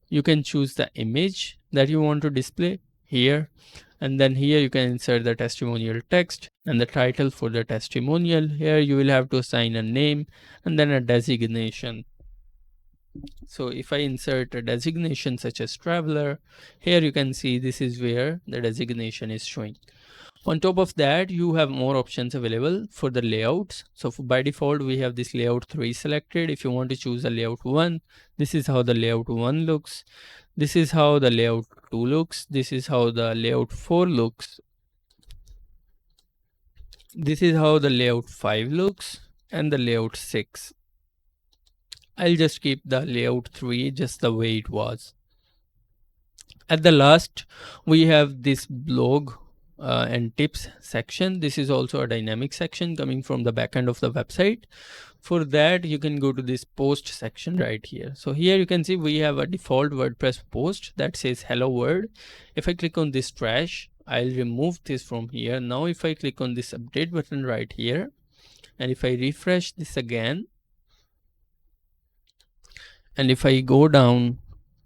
you can choose the image that you want to display here. And then here you can insert the testimonial text and the title for the testimonial. Here you will have to assign a name and then a designation. So if I insert a designation such as traveler, here you can see this is where the designation is showing. On top of that, you have more options available for the layouts. So by default, we have this layout 3 selected. If you want to choose a layout 1, this is how the layout 1 looks. This is how the layout 2 looks. This is how the layout 4 looks. This is how the layout 5 looks, and the layout 6. I'll just keep the layout 3 just the way it was. At the last, we have this blog and tips section. This is also a dynamic section coming from the backend of the website. For that, you can go to this post section right here. So here you can see we have a default WordPress post that says hello world. If I click on this trash, I'll remove this from here. Now if I click on this update button right here, and if I refresh this again, and if I go down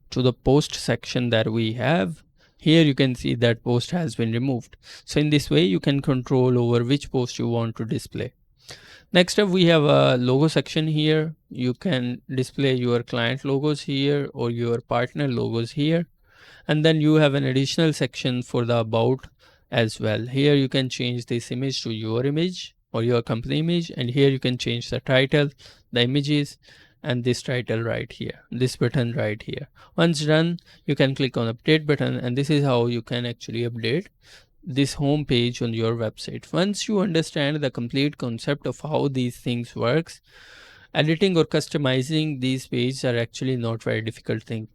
to the post section that we have, here you can see that post has been removed. So in this way, you can control over which post you want to display. Next up, we have a logo section here. You can display your client logos here or your partner logos here. And then you have an additional section for the about as well. Here you can change this image to your image or your company image. And here you can change the title, the images, and this title right here, this button right here. Once done, you can click on update button, and this is how you can actually update this home page on your website. Once you understand the complete concept of how these things works, editing or customizing these pages are actually not very difficult thing.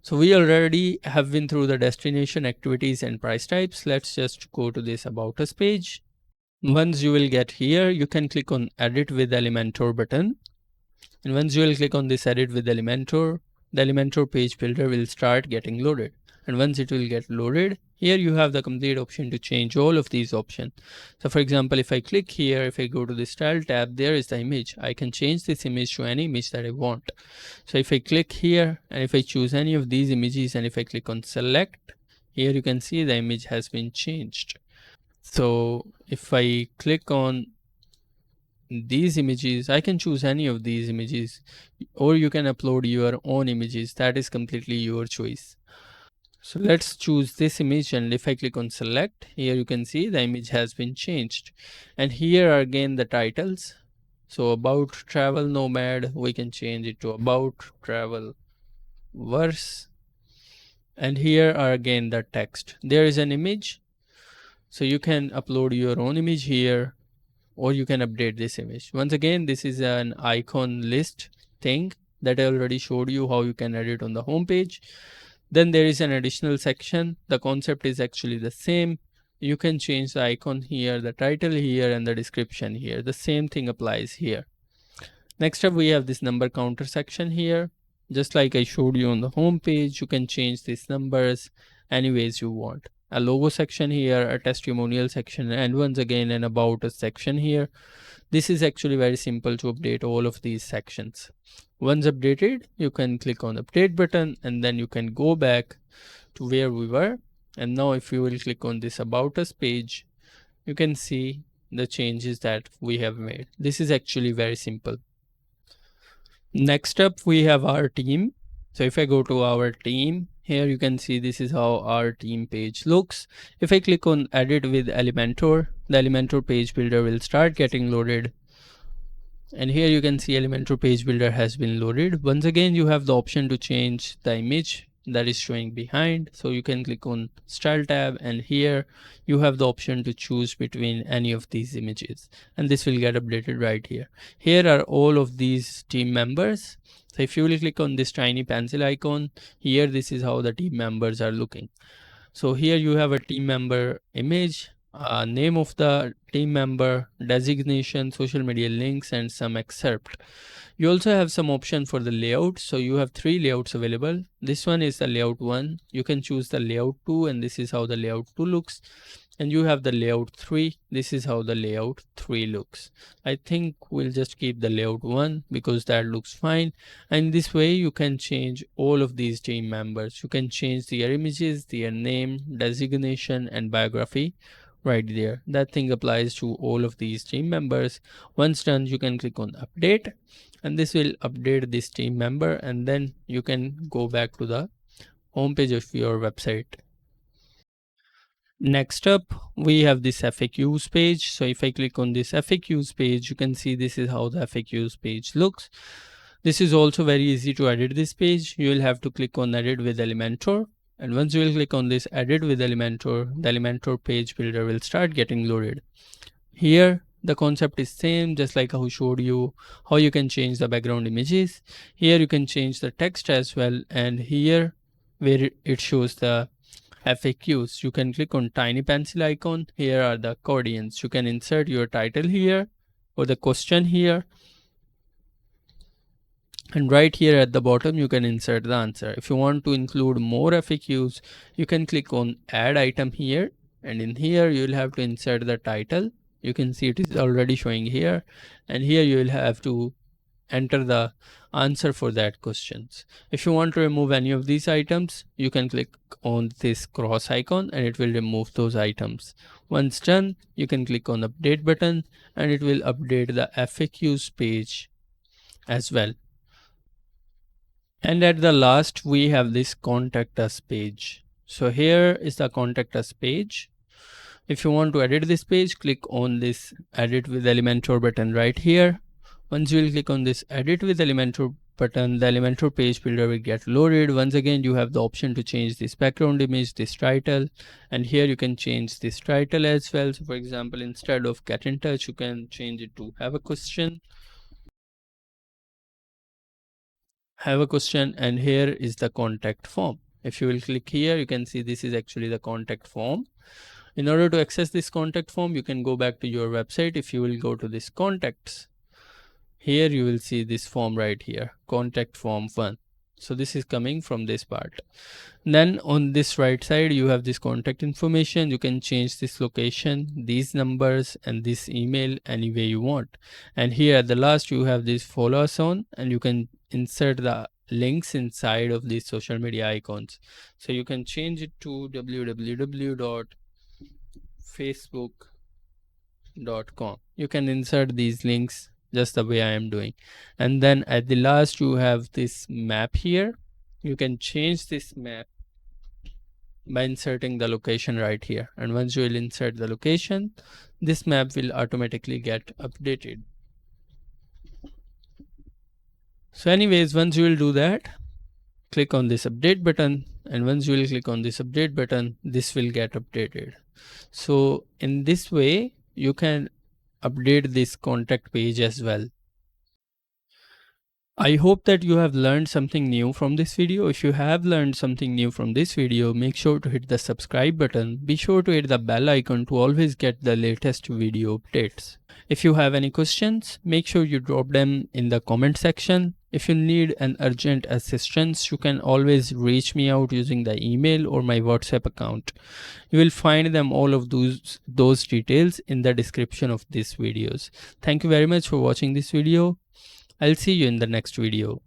So we already have been through the destination, activities, and price types. Let's just go to this about us page. Once you will get here, you can click on edit with Elementor button. And once you will click on this edit with Elementor, the Elementor page builder will start getting loaded. and once it will get loaded, here you have the complete option to change all of these options. So for example, if I click here, if I go to the style tab, there is the image. I can change this image to any image that I want. So if I click here and if I choose any of these images and if I click on select, here you can see the image has been changed. So if I click on these images, I can choose any of these images, or you can upload your own images. That is completely your choice. So let's choose this image, and if I click on select, here you can see the image has been changed. And here are again the titles. So about travel nomad, we can change it to about travel verse. And here are again the text. There is an image, so you can upload your own image here, or you can update this image. Once again, this is an icon list thing that I already showed you how you can edit on the home page. Then there is an additional section. The concept is actually the same. You can change the icon here, the title here, and the description here. The same thing applies here. Next up, we have this number counter section here. Just like I showed you on the home page, you can change these numbers any ways you want. A logo section here, a testimonial section, and once again an about us section here. This is actually very simple to update all of these sections. Once updated, you can click on update button and then you can go back to where we were. And now if you will click on this about us page, you can see the changes that we have made. This is actually very simple. Next up, we have our team. So if I go to our team, here you can see this is how our team page looks. If I click on edit with Elementor, the Elementor page builder will start getting loaded. And here you can see Elementor page builder has been loaded. Once again, you have the option to change the image that is showing behind. So you can click on style tab, and here you have the option to choose between any of these images, and this will get updated right here. Here are all of these team members. So if you will click on this tiny pencil icon here, this is how the team members are looking. So here you have a team member image, name of the team member, designation, social media links, and some excerpt. You also have some option for the layout. So you have 3 layouts available. This one is the layout 1. You can choose the layout 2, and this is how the layout 2 looks. And you have the layout 3. This is how the layout 3 looks. I think we'll just keep the layout 1 because that looks fine. And this way you can change all of these team members. You can change their images, their name, designation, and biography right there. That thing applies to all of these team members. Once done, you can click on update, and this will update this team member, and then you can go back to the home page of your website. Next up, we have this FAQs page. So if I click on this FAQs page, you can see this is how the FAQs page looks. This is also very easy to edit this page. You will have to click on edit with Elementor. And once you will click on this edit with Elementor, the Elementor page builder will start getting loaded. Here, the concept is same, just like how I showed you how you can change the background images. Here you can change the text as well. And here where it shows the FAQs, you can click on tiny pencil icon. Here are the accordions. You can insert your title here or the question here. And right here at the bottom, you can insert the answer. If you want to include more FAQs, you can click on add item here. And in here, you will have to insert the title. You can see it is already showing here. And here you will have to enter the answer for that questions. If you want to remove any of these items, you can click on this cross icon and it will remove those items. Once done, you can click on update button and it will update the FAQs page as well. And at the last, we have this contact us page. So here is the contact us page. If you want to edit this page, click on this edit with Elementor button right here. Once you will click on this edit with Elementor button, the Elementor page builder will get loaded. Once again, you have the option to change this background image, this title, and here you can change this title as well. So for example, instead of get in touch, you can change it to have a question. And here is the contact form. If you will click here, you can see this is actually the contact form. In order to access this contact form, you can go back to your website. If you will go to this contacts, here you will see this form right here, contact form 1. So this is coming from this part. Then on this right side you have this contact information. You can change this location, these numbers, and this email any way you want. And here at the last you have this follow us on, and you can insert the links inside of these social media icons. So you can change it to www.facebook.com. You can insert these links just the way I am doing. And then at the last you have this map here. You can change this map by inserting the location right here, and once you will insert the location, this map will automatically get updated. So anyways, once you will do that, click on this update button, and once you will click on this update button, this will get updated. So in this way you can update this contact page as well. I hope that you have learned something new from this video. If you have learned something new from this video, make sure to hit the subscribe button. Be sure to hit the bell icon to always get the latest video updates. If you have any questions, make sure you drop them in the comment section. If you need an urgent assistance, you can always reach me out using the email or my WhatsApp account. You will find them all of those details in the description of these videos. Thank you very much for watching this video. I'll see you in the next video.